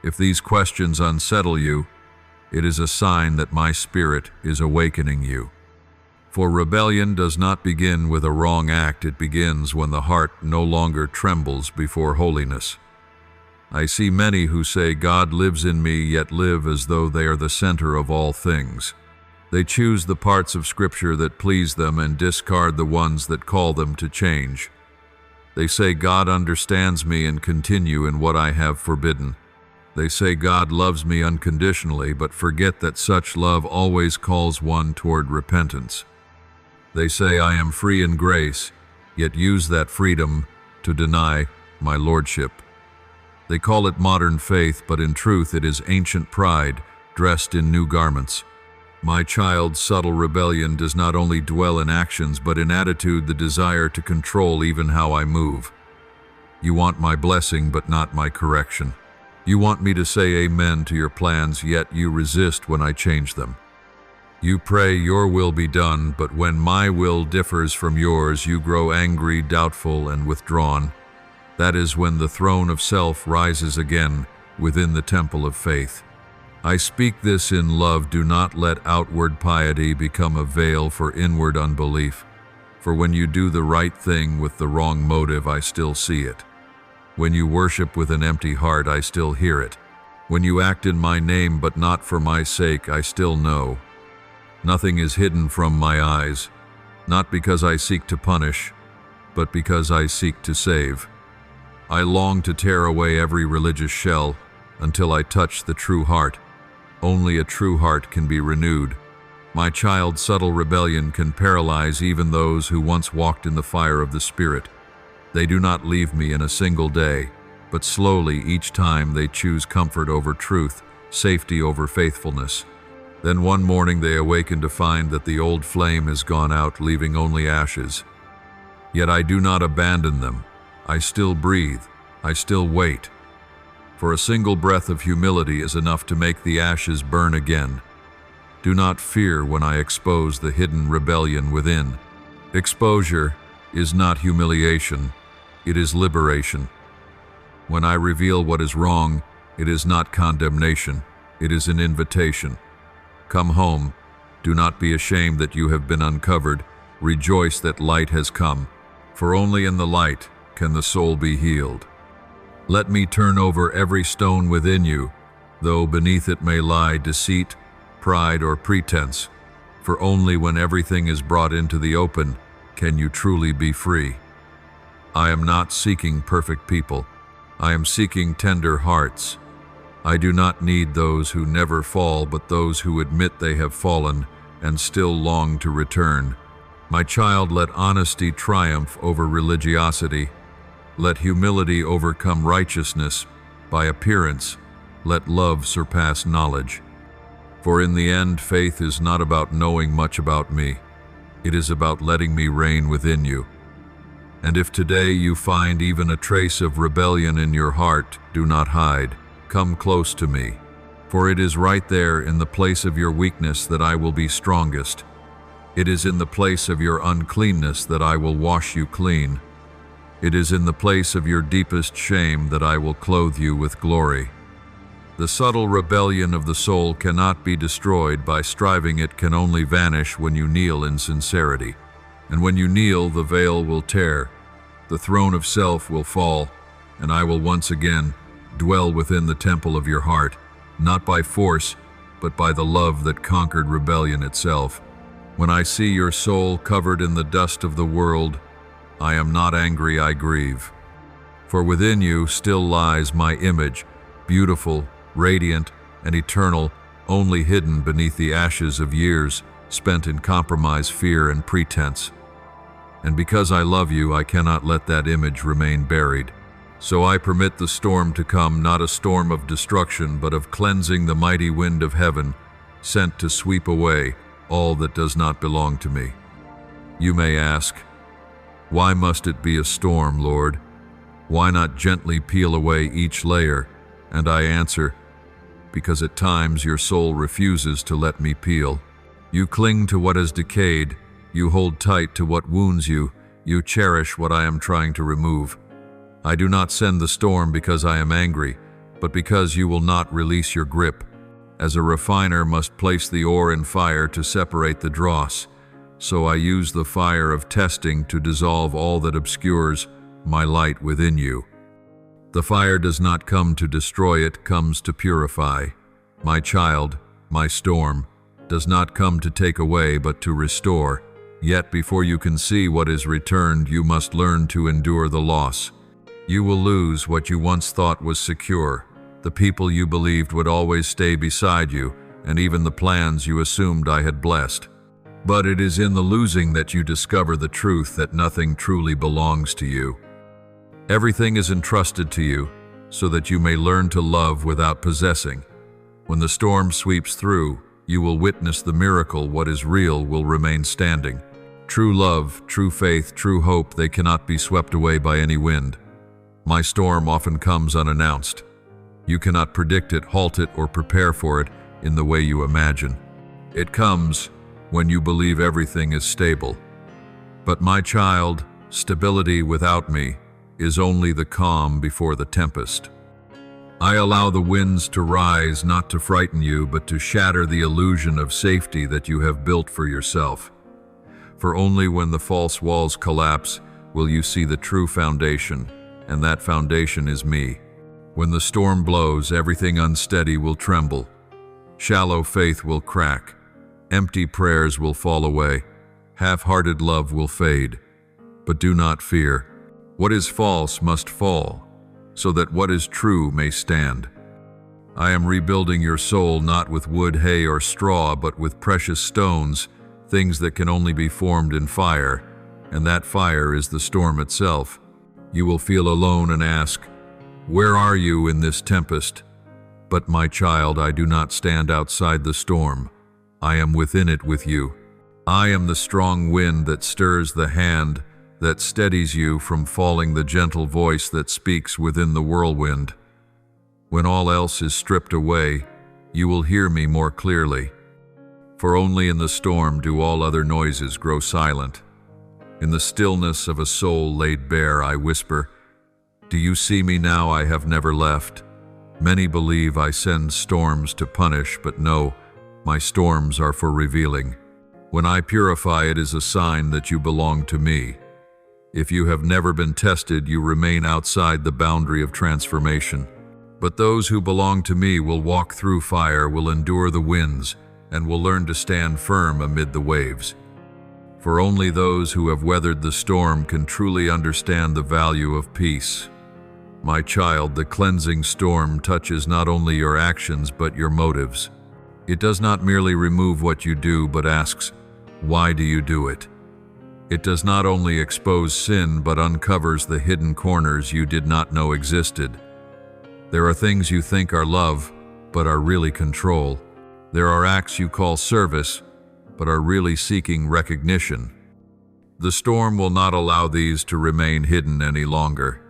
If these questions unsettle you, it is a sign that my spirit is awakening you. For rebellion does not begin with a wrong act, it begins when the heart no longer trembles before holiness. I see many who say God lives in me, yet live as though they are the center of all things. They choose the parts of Scripture that please them and discard the ones that call them to change. They say God understands me and continue in what I have forbidden. They say God loves me unconditionally, but forget that such love always calls one toward repentance. They say I am free in grace, yet use that freedom to deny my lordship. They call it modern faith, but in truth it is ancient pride dressed in new garments. My child's subtle rebellion does not only dwell in actions, but in attitude, the desire to control even how I move. You want my blessing, but not my correction. You want me to say amen to your plans, yet you resist when I change them. You pray your will be done, but when my will differs from yours, you grow angry, doubtful, and withdrawn. That is when the throne of self rises again within the temple of faith. I speak this in love. Do not let outward piety become a veil for inward unbelief. For when you do the right thing with the wrong motive, I still see it. When you worship with an empty heart, I still hear it. When you act in my name but not for my sake, I still know. Nothing is hidden from my eyes, not because I seek to punish, but because I seek to save. I long to tear away every religious shell until I touch the true heart. Only a true heart can be renewed. My child's subtle rebellion can paralyze even those who once walked in the fire of the Spirit. They do not leave me in a single day, but slowly each time they choose comfort over truth, safety over faithfulness. Then one morning they awaken to find that the old flame has gone out, leaving only ashes. Yet I do not abandon them. I still breathe. I still wait. For a single breath of humility is enough to make the ashes burn again. Do not fear when I expose the hidden rebellion within. Exposure is not humiliation, it is liberation. When I reveal what is wrong, it is not condemnation, it is an invitation. Come home. Do not be ashamed that you have been uncovered. Rejoice that light has come, for only in the light can the soul be healed. Let me turn over every stone within you, though beneath it may lie deceit, pride, or pretense, for only when everything is brought into the open can you truly be free. I am not seeking perfect people. I am seeking tender hearts. I do not need those who never fall, but those who admit they have fallen and still long to return. My child, let honesty triumph over religiosity. Let humility overcome righteousness. By appearance, let love surpass knowledge. For in the end, faith is not about knowing much about me. It is about letting me reign within you. And if today you find even a trace of rebellion in your heart, do not hide. Come close to me, for it is right there in the place of your weakness that I will be strongest. It is in the place of your uncleanness that I will wash you clean. It is in the place of your deepest shame that I will clothe you with glory. The subtle rebellion of the soul cannot be destroyed by striving. It can only vanish when you kneel in sincerity. And when you kneel, the veil will tear, the throne of self will fall, and I will once again dwell within the temple of your heart, not by force, but by the love that conquered rebellion itself. When I see your soul covered in the dust of the world, I am not angry, I grieve. For within you still lies my image, beautiful, radiant, and eternal, only hidden beneath the ashes of years spent in compromise, fear, and pretense. And because I love you, I cannot let that image remain buried. So I permit the storm to come, not a storm of destruction, but of cleansing, the mighty wind of heaven, sent to sweep away all that does not belong to me. You may ask, why must it be a storm, Lord? Why not gently peel away each layer? And I answer, because at times your soul refuses to let me peel. You cling to what has decayed, you hold tight to what wounds you, you cherish what I am trying to remove. I do not send the storm because I am angry, but because you will not release your grip. As a refiner must place the ore in fire to separate the dross, so I use the fire of testing to dissolve all that obscures my light within you. The fire does not come to destroy, it comes to purify. My child, my storm, does not come to take away but to restore. Yet before you can see what is returned, you must learn to endure the loss. You will lose what you once thought was secure, the people you believed would always stay beside you, and even the plans you assumed I had blessed. But it is in the losing that you discover the truth that nothing truly belongs to you. Everything is entrusted to you, so that you may learn to love without possessing. When the storm sweeps through, you will witness the miracle. What is real will remain standing. True love, true faith, true hope, they cannot be swept away by any wind. My storm often comes unannounced. You cannot predict it, halt it, or prepare for it in the way you imagine. It comes when you believe everything is stable. But my child, stability without me is only the calm before the tempest. I allow the winds to rise, not to frighten you, but to shatter the illusion of safety that you have built for yourself. For only when the false walls collapse will you see the true foundation, and that foundation is me. When the storm blows, everything unsteady will tremble. Shallow faith will crack. Empty prayers will fall away. Half-hearted love will fade. But do not fear. What is false must fall, so that what is true may stand. I am rebuilding your soul not with wood, hay, or straw, but with precious stones, things that can only be formed in fire, and that fire is the storm itself. You will feel alone and ask, "Where are you in this tempest?" But my child, I do not stand outside the storm. I am within it with you. I am the strong wind that stirs the hand that steadies you from falling, the gentle voice that speaks within the whirlwind. When all else is stripped away, you will hear me more clearly. For only in the storm do all other noises grow silent. In the stillness of a soul laid bare, I whisper, "Do you see me now? I have never left." Many believe I send storms to punish, but no, my storms are for revealing. When I purify, it is a sign that you belong to me. If you have never been tested, you remain outside the boundary of transformation. But those who belong to me will walk through fire, will endure the winds, and will learn to stand firm amid the waves. For only those who have weathered the storm can truly understand the value of peace. My child, the cleansing storm touches not only your actions but your motives. It does not merely remove what you do, but asks, "Why do you do it?" It does not only expose sin, but uncovers the hidden corners you did not know existed. There are things you think are love, but are really control. There are acts you call service, but are really seeking recognition. The storm will not allow these to remain hidden any longer.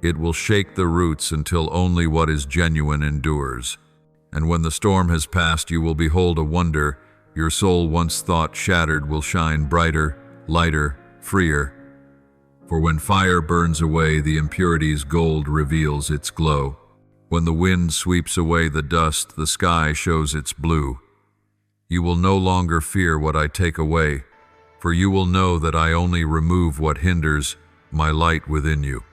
It will shake the roots until only what is genuine endures. And when the storm has passed, you will behold a wonder. Your soul, once thought shattered, will shine brighter, lighter, freer. For when fire burns away the impurities, gold reveals its glow. When the wind sweeps away the dust, the sky shows its blue. You will no longer fear what I take away, for you will know that I only remove what hinders my light within you.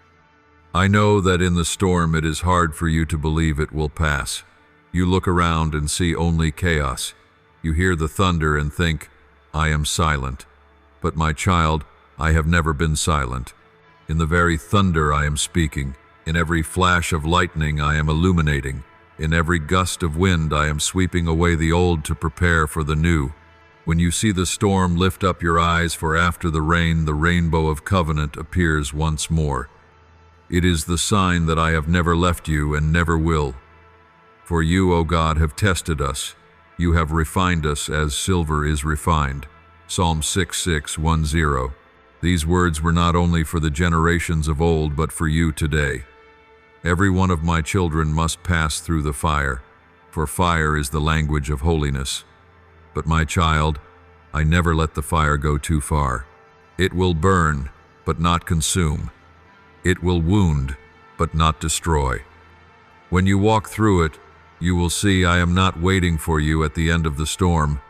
I know that in the storm it is hard for you to believe it will pass. You look around and see only chaos. You hear the thunder and think, "I am silent." But my child, I have never been silent. In the very thunder I am speaking. In every flash of lightning I am illuminating. In every gust of wind I am sweeping away the old to prepare for the new. When you see the storm, lift up your eyes, for after the rain, the rainbow of covenant appears once more. It is the sign that I have never left you and never will. For you, O God, have tested us. You have refined us as silver is refined. Psalm 66:10. These words were not only for the generations of old, but for you today. Every one of my children must pass through the fire, for fire is the language of holiness. But my child, I never let the fire go too far. It will burn, but not consume. It will wound, but not destroy. When you walk through it, you will see I am not waiting for you at the end of the storm.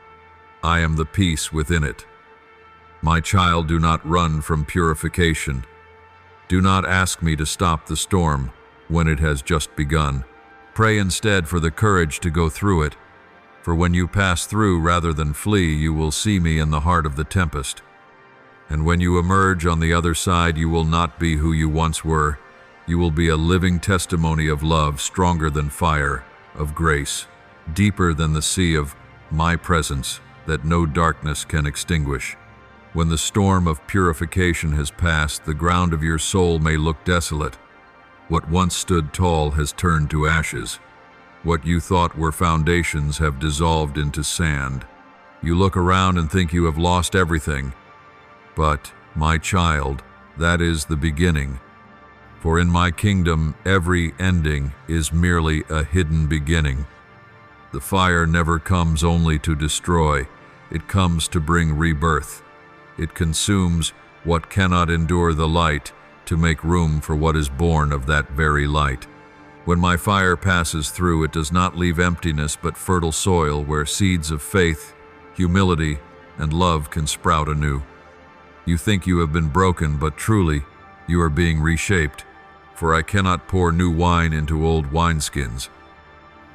I am the peace within it. My child, do not run from purification. Do not ask me to stop the storm when it has just begun. Pray instead for the courage to go through it. For when you pass through rather than flee, you will see me in the heart of the tempest. And when you emerge on the other side, you will not be who you once were. You will be a living testimony of love, stronger than fire, of grace, deeper than the sea of my presence that no darkness can extinguish. When the storm of purification has passed, the ground of your soul may look desolate. What once stood tall has turned to ashes. What you thought were foundations have dissolved into sand. You look around and think you have lost everything. But, my child, that is the beginning. For in my kingdom, every ending is merely a hidden beginning. The fire never comes only to destroy. It comes to bring rebirth. It consumes what cannot endure the light to make room for what is born of that very light. When my fire passes through, it does not leave emptiness but fertile soil where seeds of faith, humility, and love can sprout anew. You think you have been broken, but truly you are being reshaped. For I cannot pour new wine into old wineskins.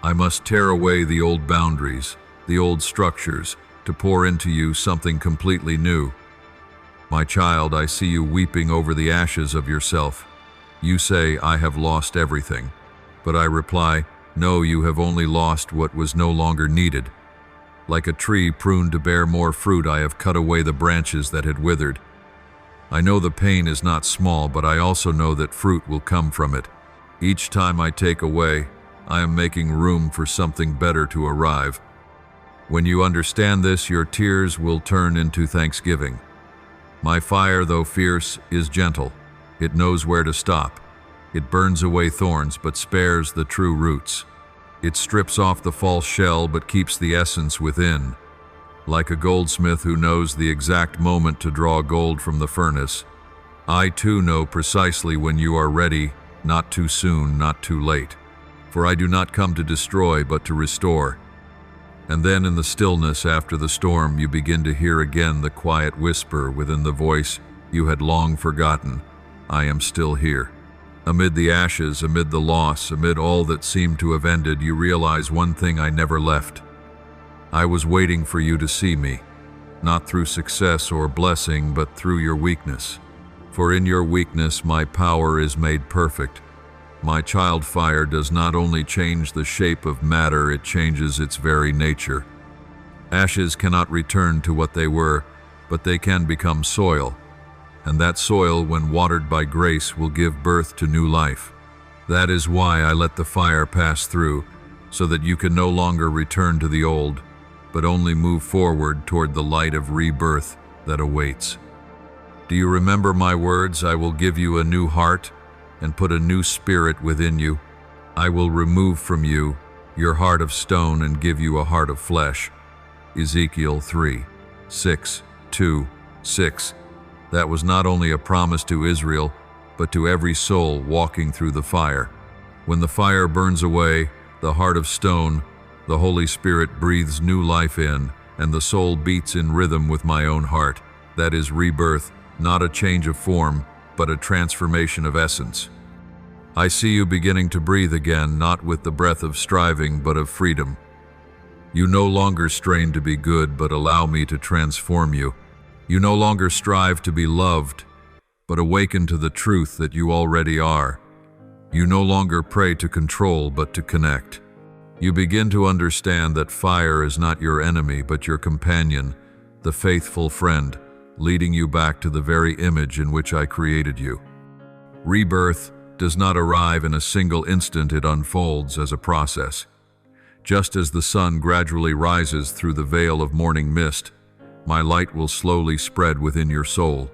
I must tear away the old boundaries, the old structures, to pour into you something completely new. My child, I see you weeping over the ashes of yourself. You say, I have lost everything. But I reply, no, you have only lost what was no longer needed. Like a tree pruned to bear more fruit, I have cut away the branches that had withered. I know the pain is not small, but I also know that fruit will come from it. Each time I take away, I am making room for something better to arrive. When you understand this, your tears will turn into thanksgiving. My fire, though fierce, is gentle. It knows where to stop. It burns away thorns, but spares the true roots. It strips off the false shell, but keeps the essence within. Like a goldsmith who knows the exact moment to draw gold from the furnace, I too know precisely when you are ready, not too soon, not too late. For I do not come to destroy, but to restore. And then in the stillness after the storm, you begin to hear again the quiet whisper within the voice you had long forgotten. I am still here. Amid the ashes, amid the loss, amid all that seemed to have ended, you realize one thing: I never left. I was waiting for you to see me, not through success or blessing, but through your weakness. For in your weakness my power is made perfect. My child fire does not only change the shape of matter, it changes its very nature. Ashes cannot return to what they were, but they can become soil. And that soil, when watered by grace, will give birth to new life. That is why I let the fire pass through, so that you can no longer return to the old, but only move forward toward the light of rebirth that awaits. Do you remember my words? I will give you a new heart and put a new spirit within you. I will remove from you your heart of stone and give you a heart of flesh. Ezekiel 3:6-2-6. That was not only a promise to Israel, but to every soul walking through the fire. When the fire burns away the heart of stone, the Holy Spirit breathes new life in, and the soul beats in rhythm with my own heart. That is rebirth, not a change of form, but a transformation of essence. I see you beginning to breathe again, not with the breath of striving, but of freedom. You no longer strain to be good, but allow me to transform you. You no longer strive to be loved, but awaken to the truth that you already are. You no longer pray to control, but to connect. You begin to understand that fire is not your enemy, but your companion, the faithful friend, leading you back to the very image in which I created you. Rebirth does not arrive in a single instant, it unfolds as a process. Just as the sun gradually rises through the veil of morning mist, my light will slowly spread within your soul.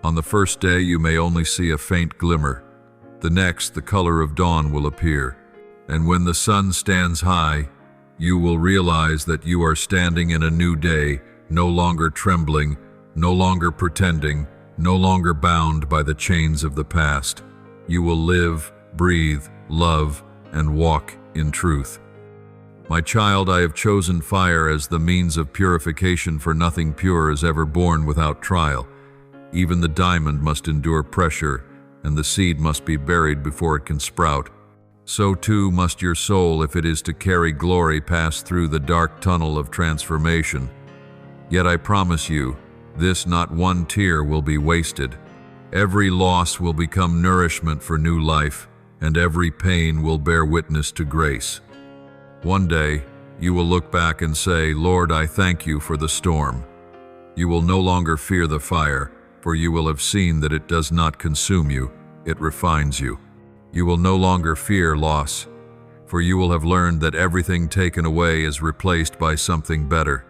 On the first day you may only see a faint glimmer. The next, the color of dawn will appear. And when the sun stands high, you will realize that you are standing in a new day, no longer trembling, no longer pretending, no longer bound by the chains of the past. You will live, breathe, love, and walk in truth. My child, I have chosen fire as the means of purification, for nothing pure is ever born without trial. Even the diamond must endure pressure, and the seed must be buried before it can sprout. So too must your soul, if it is to carry glory, pass through the dark tunnel of transformation. Yet I promise you, this not one tear will be wasted. Every loss will become nourishment for new life, and every pain will bear witness to grace. One day, you will look back and say, Lord, I thank you for the storm. You will no longer fear the fire, for you will have seen that it does not consume you, it refines you. You will no longer fear loss, for you will have learned that everything taken away is replaced by something better.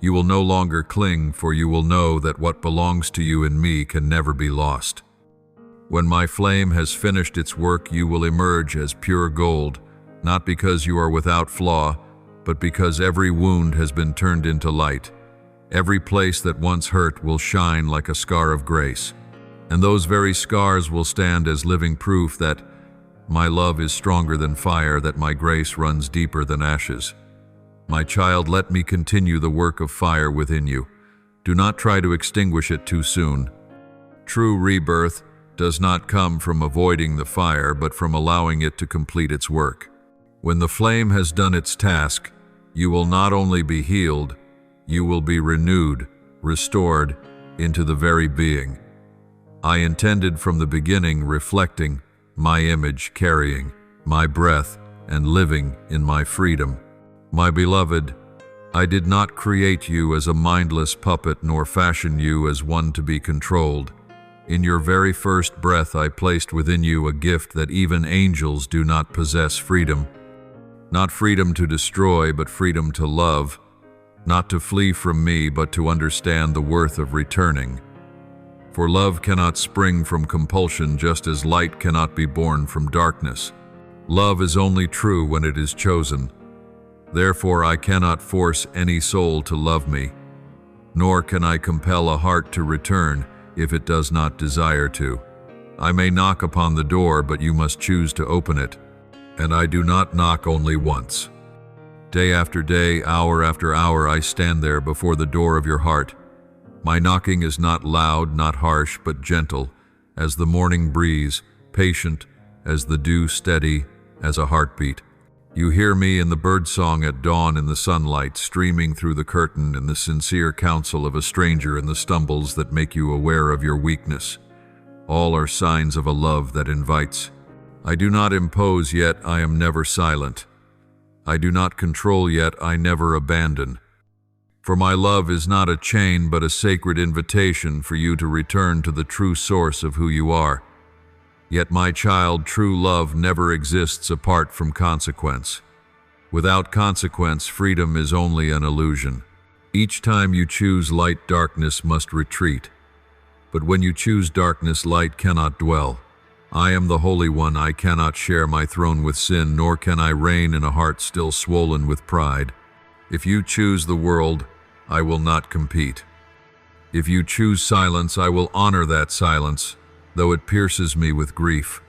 You will no longer cling, for you will know that what belongs to you and me can never be lost. When my flame has finished its work, you will emerge as pure gold, not because you are without flaw, but because every wound has been turned into light. Every place that once hurt will shine like a scar of grace. And those very scars will stand as living proof that my love is stronger than fire, that my grace runs deeper than ashes. My child, let me continue the work of fire within you. Do not try to extinguish it too soon. True rebirth does not come from avoiding the fire, but from allowing it to complete its work. When the flame has done its task, you will not only be healed, you will be renewed, restored into the very being I intended from the beginning, reflecting my image, carrying my breath, and living in my freedom. My beloved, I did not create you as a mindless puppet, nor fashion you as one to be controlled. In your very first breath I placed within you a gift that even angels do not possess: freedom. Not freedom to destroy, but freedom to love. Not to flee from me, but to understand the worth of returning. For love cannot spring from compulsion, just as light cannot be born from darkness. Love is only true when it is chosen. Therefore I cannot force any soul to love me, nor can I compel a heart to return if it does not desire to. I may knock upon the door, but you must choose to open it, and I do not knock only once. Day after day, hour after hour, I stand there before the door of your heart. My knocking is not loud, not harsh, but gentle, as the morning breeze, patient as the dew, steady as a heartbeat. You hear me in the birdsong at dawn, in the sunlight streaming through the curtain, in the sincere counsel of a stranger, in the stumbles that make you aware of your weakness. All are signs of a love that invites. I do not impose, yet I am never silent. I do not control, yet I never abandon. For my love is not a chain, but a sacred invitation for you to return to the true source of who you are. Yet, my child, true love never exists apart from consequence. Without consequence, freedom is only an illusion. Each time you choose light, darkness must retreat. But when you choose darkness, light cannot dwell. I am the Holy One. I cannot share my throne with sin, nor can I reign in a heart still swollen with pride. If you choose the world, I will not compete. If you choose silence, I will honor that silence, though it pierces me with grief.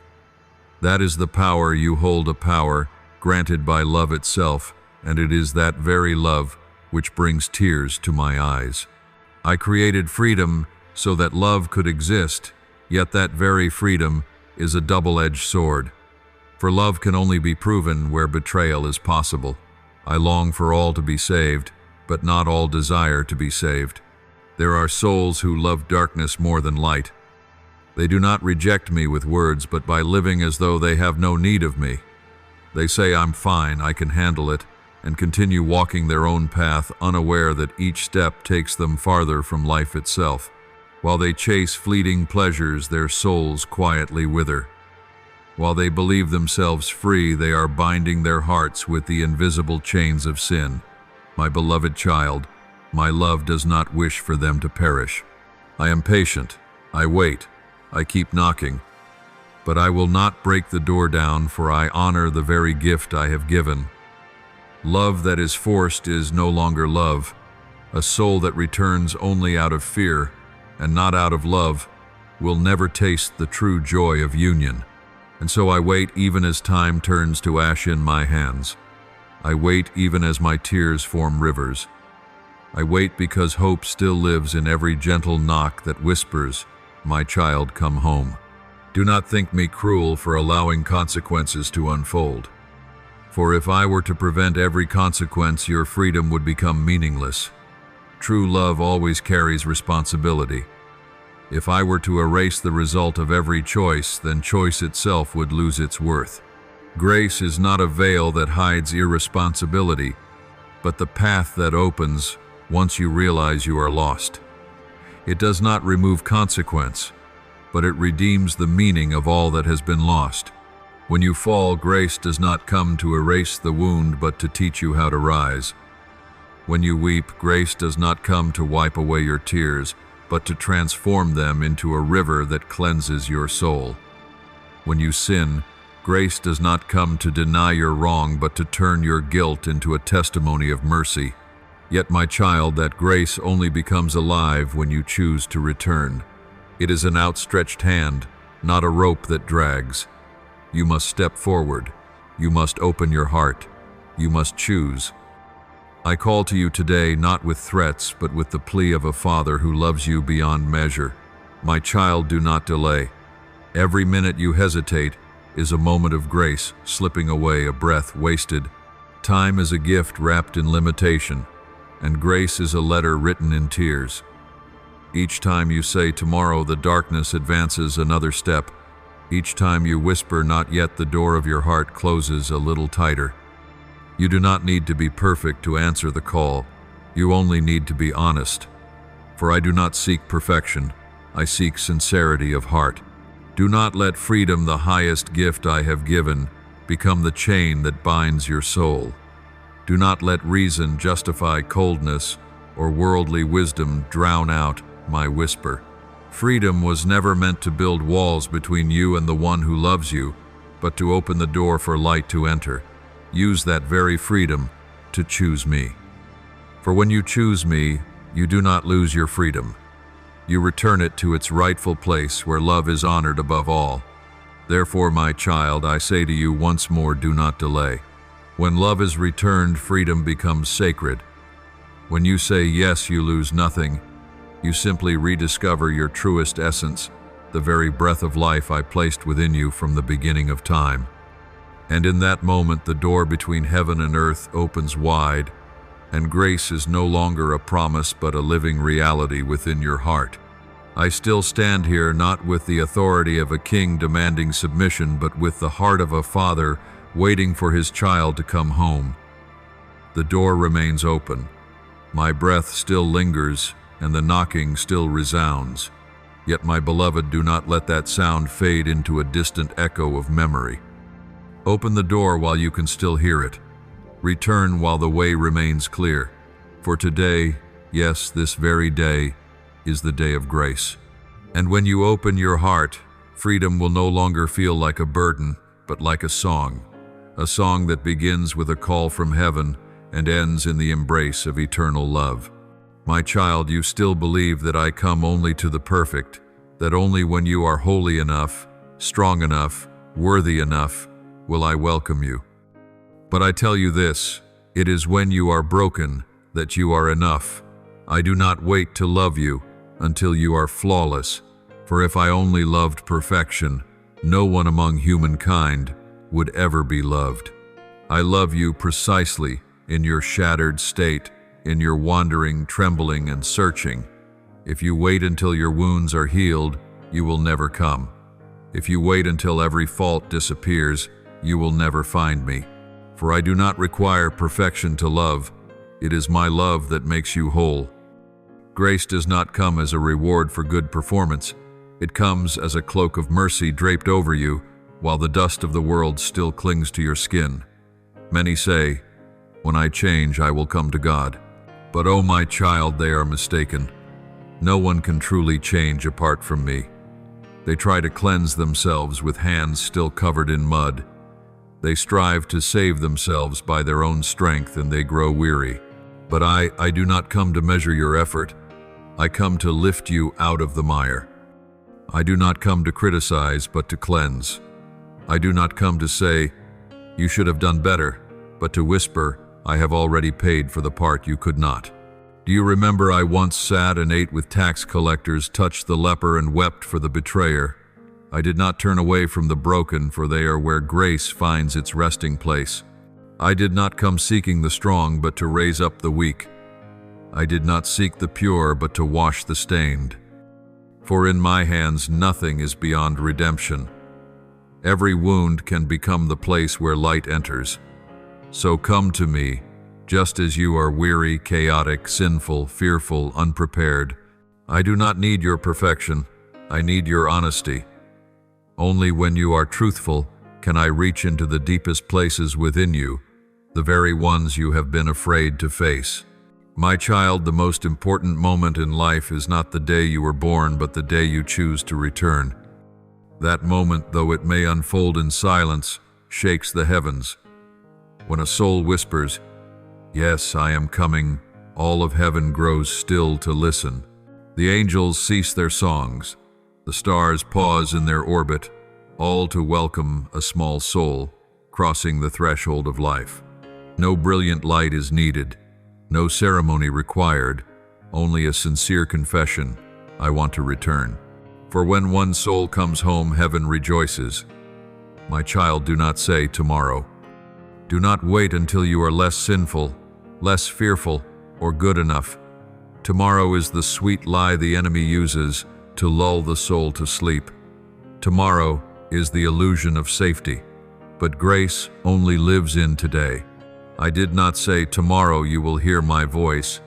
That is the power you hold, a power granted by love itself, and it is that very love which brings tears to my eyes. I created freedom so that love could exist, yet that very freedom is a double-edged sword. For love can only be proven where betrayal is possible. I long for all to be saved, but not all desire to be saved. There are souls who love darkness more than light. They do not reject me with words, but by living as though they have no need of me. They say, I'm fine, I can handle it, and continue walking their own path, unaware that each step takes them farther from life itself. While they chase fleeting pleasures, their souls quietly wither. While they believe themselves free, they are binding their hearts with the invisible chains of sin. My beloved child, my love does not wish for them to perish. I am patient, I wait, I keep knocking, but I will not break the door down, for I honor the very gift I have given. Love that is forced is no longer love. A soul that returns only out of fear and not out of love will never taste the true joy of union. And so I wait even as time turns to ash in my hands. I wait even as my tears form rivers. I wait because hope still lives in every gentle knock that whispers, my child, come home. Do not think me cruel for allowing consequences to unfold. For if I were to prevent every consequence, your freedom would become meaningless. True love always carries responsibility. If I were to erase the result of every choice, then choice itself would lose its worth. Grace is not a veil that hides irresponsibility, but the path that opens once you realize you are lost. It does not remove consequence, but it redeems the meaning of all that has been lost. When you fall, grace does not come to erase the wound, but to teach you how to rise. When you weep, grace does not come to wipe away your tears, but to transform them into a river that cleanses your soul. When you sin, grace does not come to deny your wrong, but to turn your guilt into a testimony of mercy. Yet, my child, that grace only becomes alive when you choose to return. It is an outstretched hand, not a rope that drags. You must step forward. You must open your heart. You must choose. I call to you today not with threats, but with the plea of a father who loves you beyond measure. My child, do not delay. Every minute you hesitate is a moment of grace slipping away, a breath wasted. Time is a gift wrapped in limitation, and grace is a letter written in tears. Each time you say tomorrow, the darkness advances another step. Each time you whisper not yet, the door of your heart closes a little tighter. You do not need to be perfect to answer the call. You only need to be honest. For I do not seek perfection. I seek sincerity of heart. Do not let freedom, the highest gift I have given, become the chain that binds your soul. Do not let reason justify coldness or worldly wisdom drown out my whisper. Freedom was never meant to build walls between you and the one who loves you, but to open the door for light to enter. Use that very freedom to choose me. For when you choose me, you do not lose your freedom. You return it to its rightful place where love is honored above all. Therefore, my child, I say to you once more, do not delay. When love is returned, freedom becomes sacred. When you say yes, you lose nothing. You simply rediscover your truest essence, the very breath of life I placed within you from the beginning of time. And in that moment, the door between heaven and earth opens wide, and grace is no longer a promise but a living reality within your heart. I still stand here not with the authority of a king demanding submission, but with the heart of a father waiting for his child to come home. The door remains open. My breath still lingers, and the knocking still resounds. Yet, my beloved, do not let that sound fade into a distant echo of memory. Open the door while you can still hear it. Return while the way remains clear. For today, yes, this very day, is the day of grace. And when you open your heart, freedom will no longer feel like a burden, but like a song that begins with a call from heaven and ends in the embrace of eternal love. My child, you still believe that I come only to the perfect, that only when you are holy enough, strong enough, worthy enough, will I welcome you. But I tell you this, it is when you are broken that you are enough. I do not wait to love you until you are flawless, for if I only loved perfection, no one among humankind would ever be loved. I love you precisely in your shattered state, in your wandering, trembling, and searching. If you wait until your wounds are healed, you will never come. If you wait until every fault disappears, you will never find me. For I do not require perfection to love. It is my love that makes you whole. Grace does not come as a reward for good performance. It comes as a cloak of mercy draped over you, while the dust of the world still clings to your skin. Many say, "When I change, I will come to God." But oh, my child, they are mistaken. No one can truly change apart from me. They try to cleanse themselves with hands still covered in mud. They strive to save themselves by their own strength, and they grow weary. But I do not come to measure your effort. I come to lift you out of the mire. I do not come to criticize, but to cleanse. I do not come to say, "You should have done better," but to whisper, "I have already paid for the part you could not." Do you remember I once sat and ate with tax collectors, touched the leper, and wept for the betrayer? I did not turn away from the broken, for they are where grace finds its resting place. I did not come seeking the strong, but to raise up the weak. I did not seek the pure, but to wash the stained. For in my hands nothing is beyond redemption. Every wound can become the place where light enters. So come to me, just as you are weary, chaotic, sinful, fearful, unprepared. I do not need your perfection. I need your honesty. Only when you are truthful can I reach into the deepest places within you, the very ones you have been afraid to face. My child, the most important moment in life is not the day you were born, but the day you choose to return. That moment, though it may unfold in silence, shakes the heavens. When a soul whispers, "Yes, I am coming," all of heaven grows still to listen. The angels cease their songs. The stars pause in their orbit, all to welcome a small soul crossing the threshold of life. No brilliant light is needed, no ceremony required, only a sincere confession, "I want to return." For when one soul comes home, heaven rejoices. My child, do not say tomorrow. Do not wait until you are less sinful, less fearful, or good enough. Tomorrow is the sweet lie the enemy uses to lull the soul to sleep. Tomorrow is the illusion of safety, but grace only lives in today. I did not say tomorrow you will hear my voice,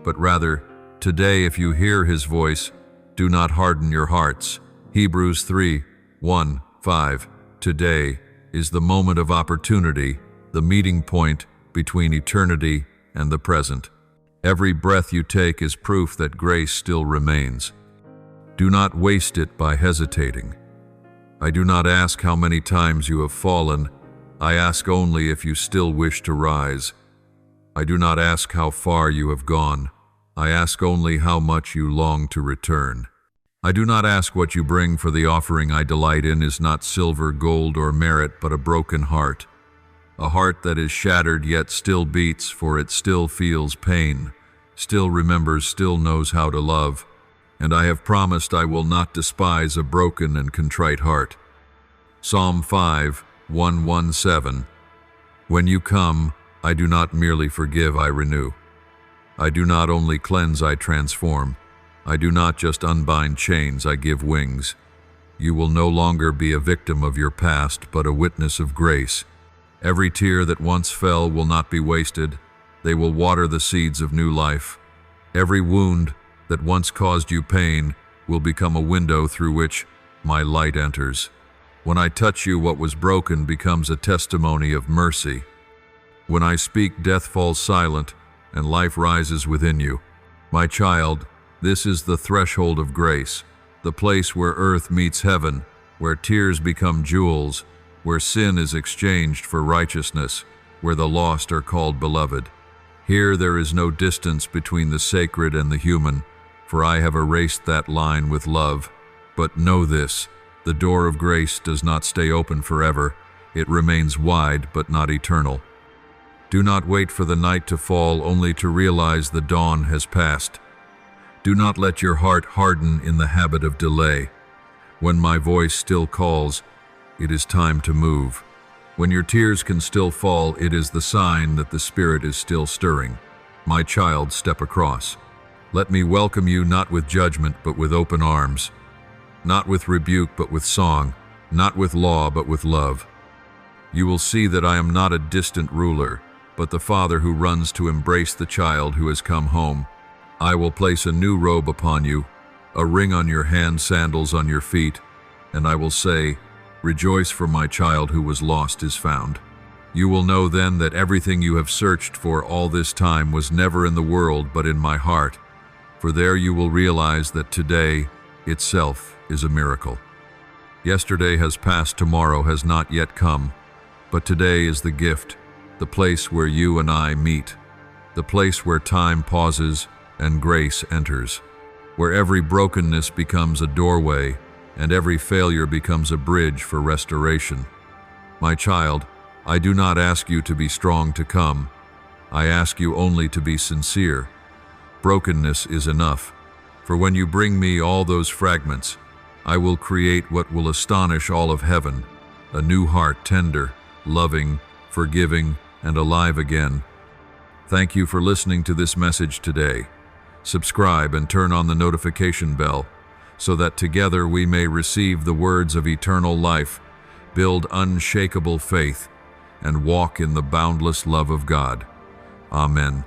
but rather, today if you hear his voice, Do not harden your hearts. Hebrews 3:1-5. Today is the moment of opportunity, the meeting point between eternity and the present. Every breath you take is proof that grace still remains. Do not waste it by hesitating. I do not ask how many times you have fallen. I ask only if you still wish to rise. I do not ask how far you have gone. I ask only how much you long to return. I do not ask what you bring, for the offering I delight in is not silver, gold, or merit, but a broken heart. A heart that is shattered yet still beats, for it still feels pain, still remembers, still knows how to love. And I have promised I will not despise a broken and contrite heart. Psalm 5:1-7. When you come, I do not merely forgive, I renew. I do not only cleanse, I transform. I do not just unbind chains, I give wings. You will no longer be a victim of your past, but a witness of grace. Every tear that once fell will not be wasted. They will water the seeds of new life. Every wound that once caused you pain will become a window through which my light enters. When I touch you, what was broken becomes a testimony of mercy. When I speak, death falls silent and life rises within you. My child, this is the threshold of grace, the place where earth meets heaven, where tears become jewels, where sin is exchanged for righteousness, where the lost are called beloved. Here there is no distance between the sacred and the human, for I have erased that line with love. But know this, the door of grace does not stay open forever. It remains wide but not eternal. Do not wait for the night to fall only to realize the dawn has passed. Do not let your heart harden in the habit of delay. When my voice still calls, it is time to move. When your tears can still fall, it is the sign that the Spirit is still stirring. My child, step across. Let me welcome you not with judgment but with open arms, not with rebuke but with song, not with law but with love. You will see that I am not a distant ruler, but the Father who runs to embrace the child who has come home. I will place a new robe upon you, a ring on your hand, sandals on your feet, and I will say, rejoice, for my child who was lost is found. You will know then that everything you have searched for all this time was never in the world but in my heart, for there you will realize that today itself is a miracle. Yesterday has passed, tomorrow has not yet come, but today is the gift, the place where you and I meet, the place where time pauses and grace enters, where every brokenness becomes a doorway and every failure becomes a bridge for restoration. My child, I do not ask you to be strong to come. I ask you only to be sincere. Brokenness is enough, for when you bring me all those fragments, I will create what will astonish all of heaven, a new heart, tender, loving, forgiving, and alive again. Thank you for listening to this message today. Subscribe and turn on the notification bell so that together we may receive the words of eternal life, build unshakable faith, and walk in the boundless love of God. Amen.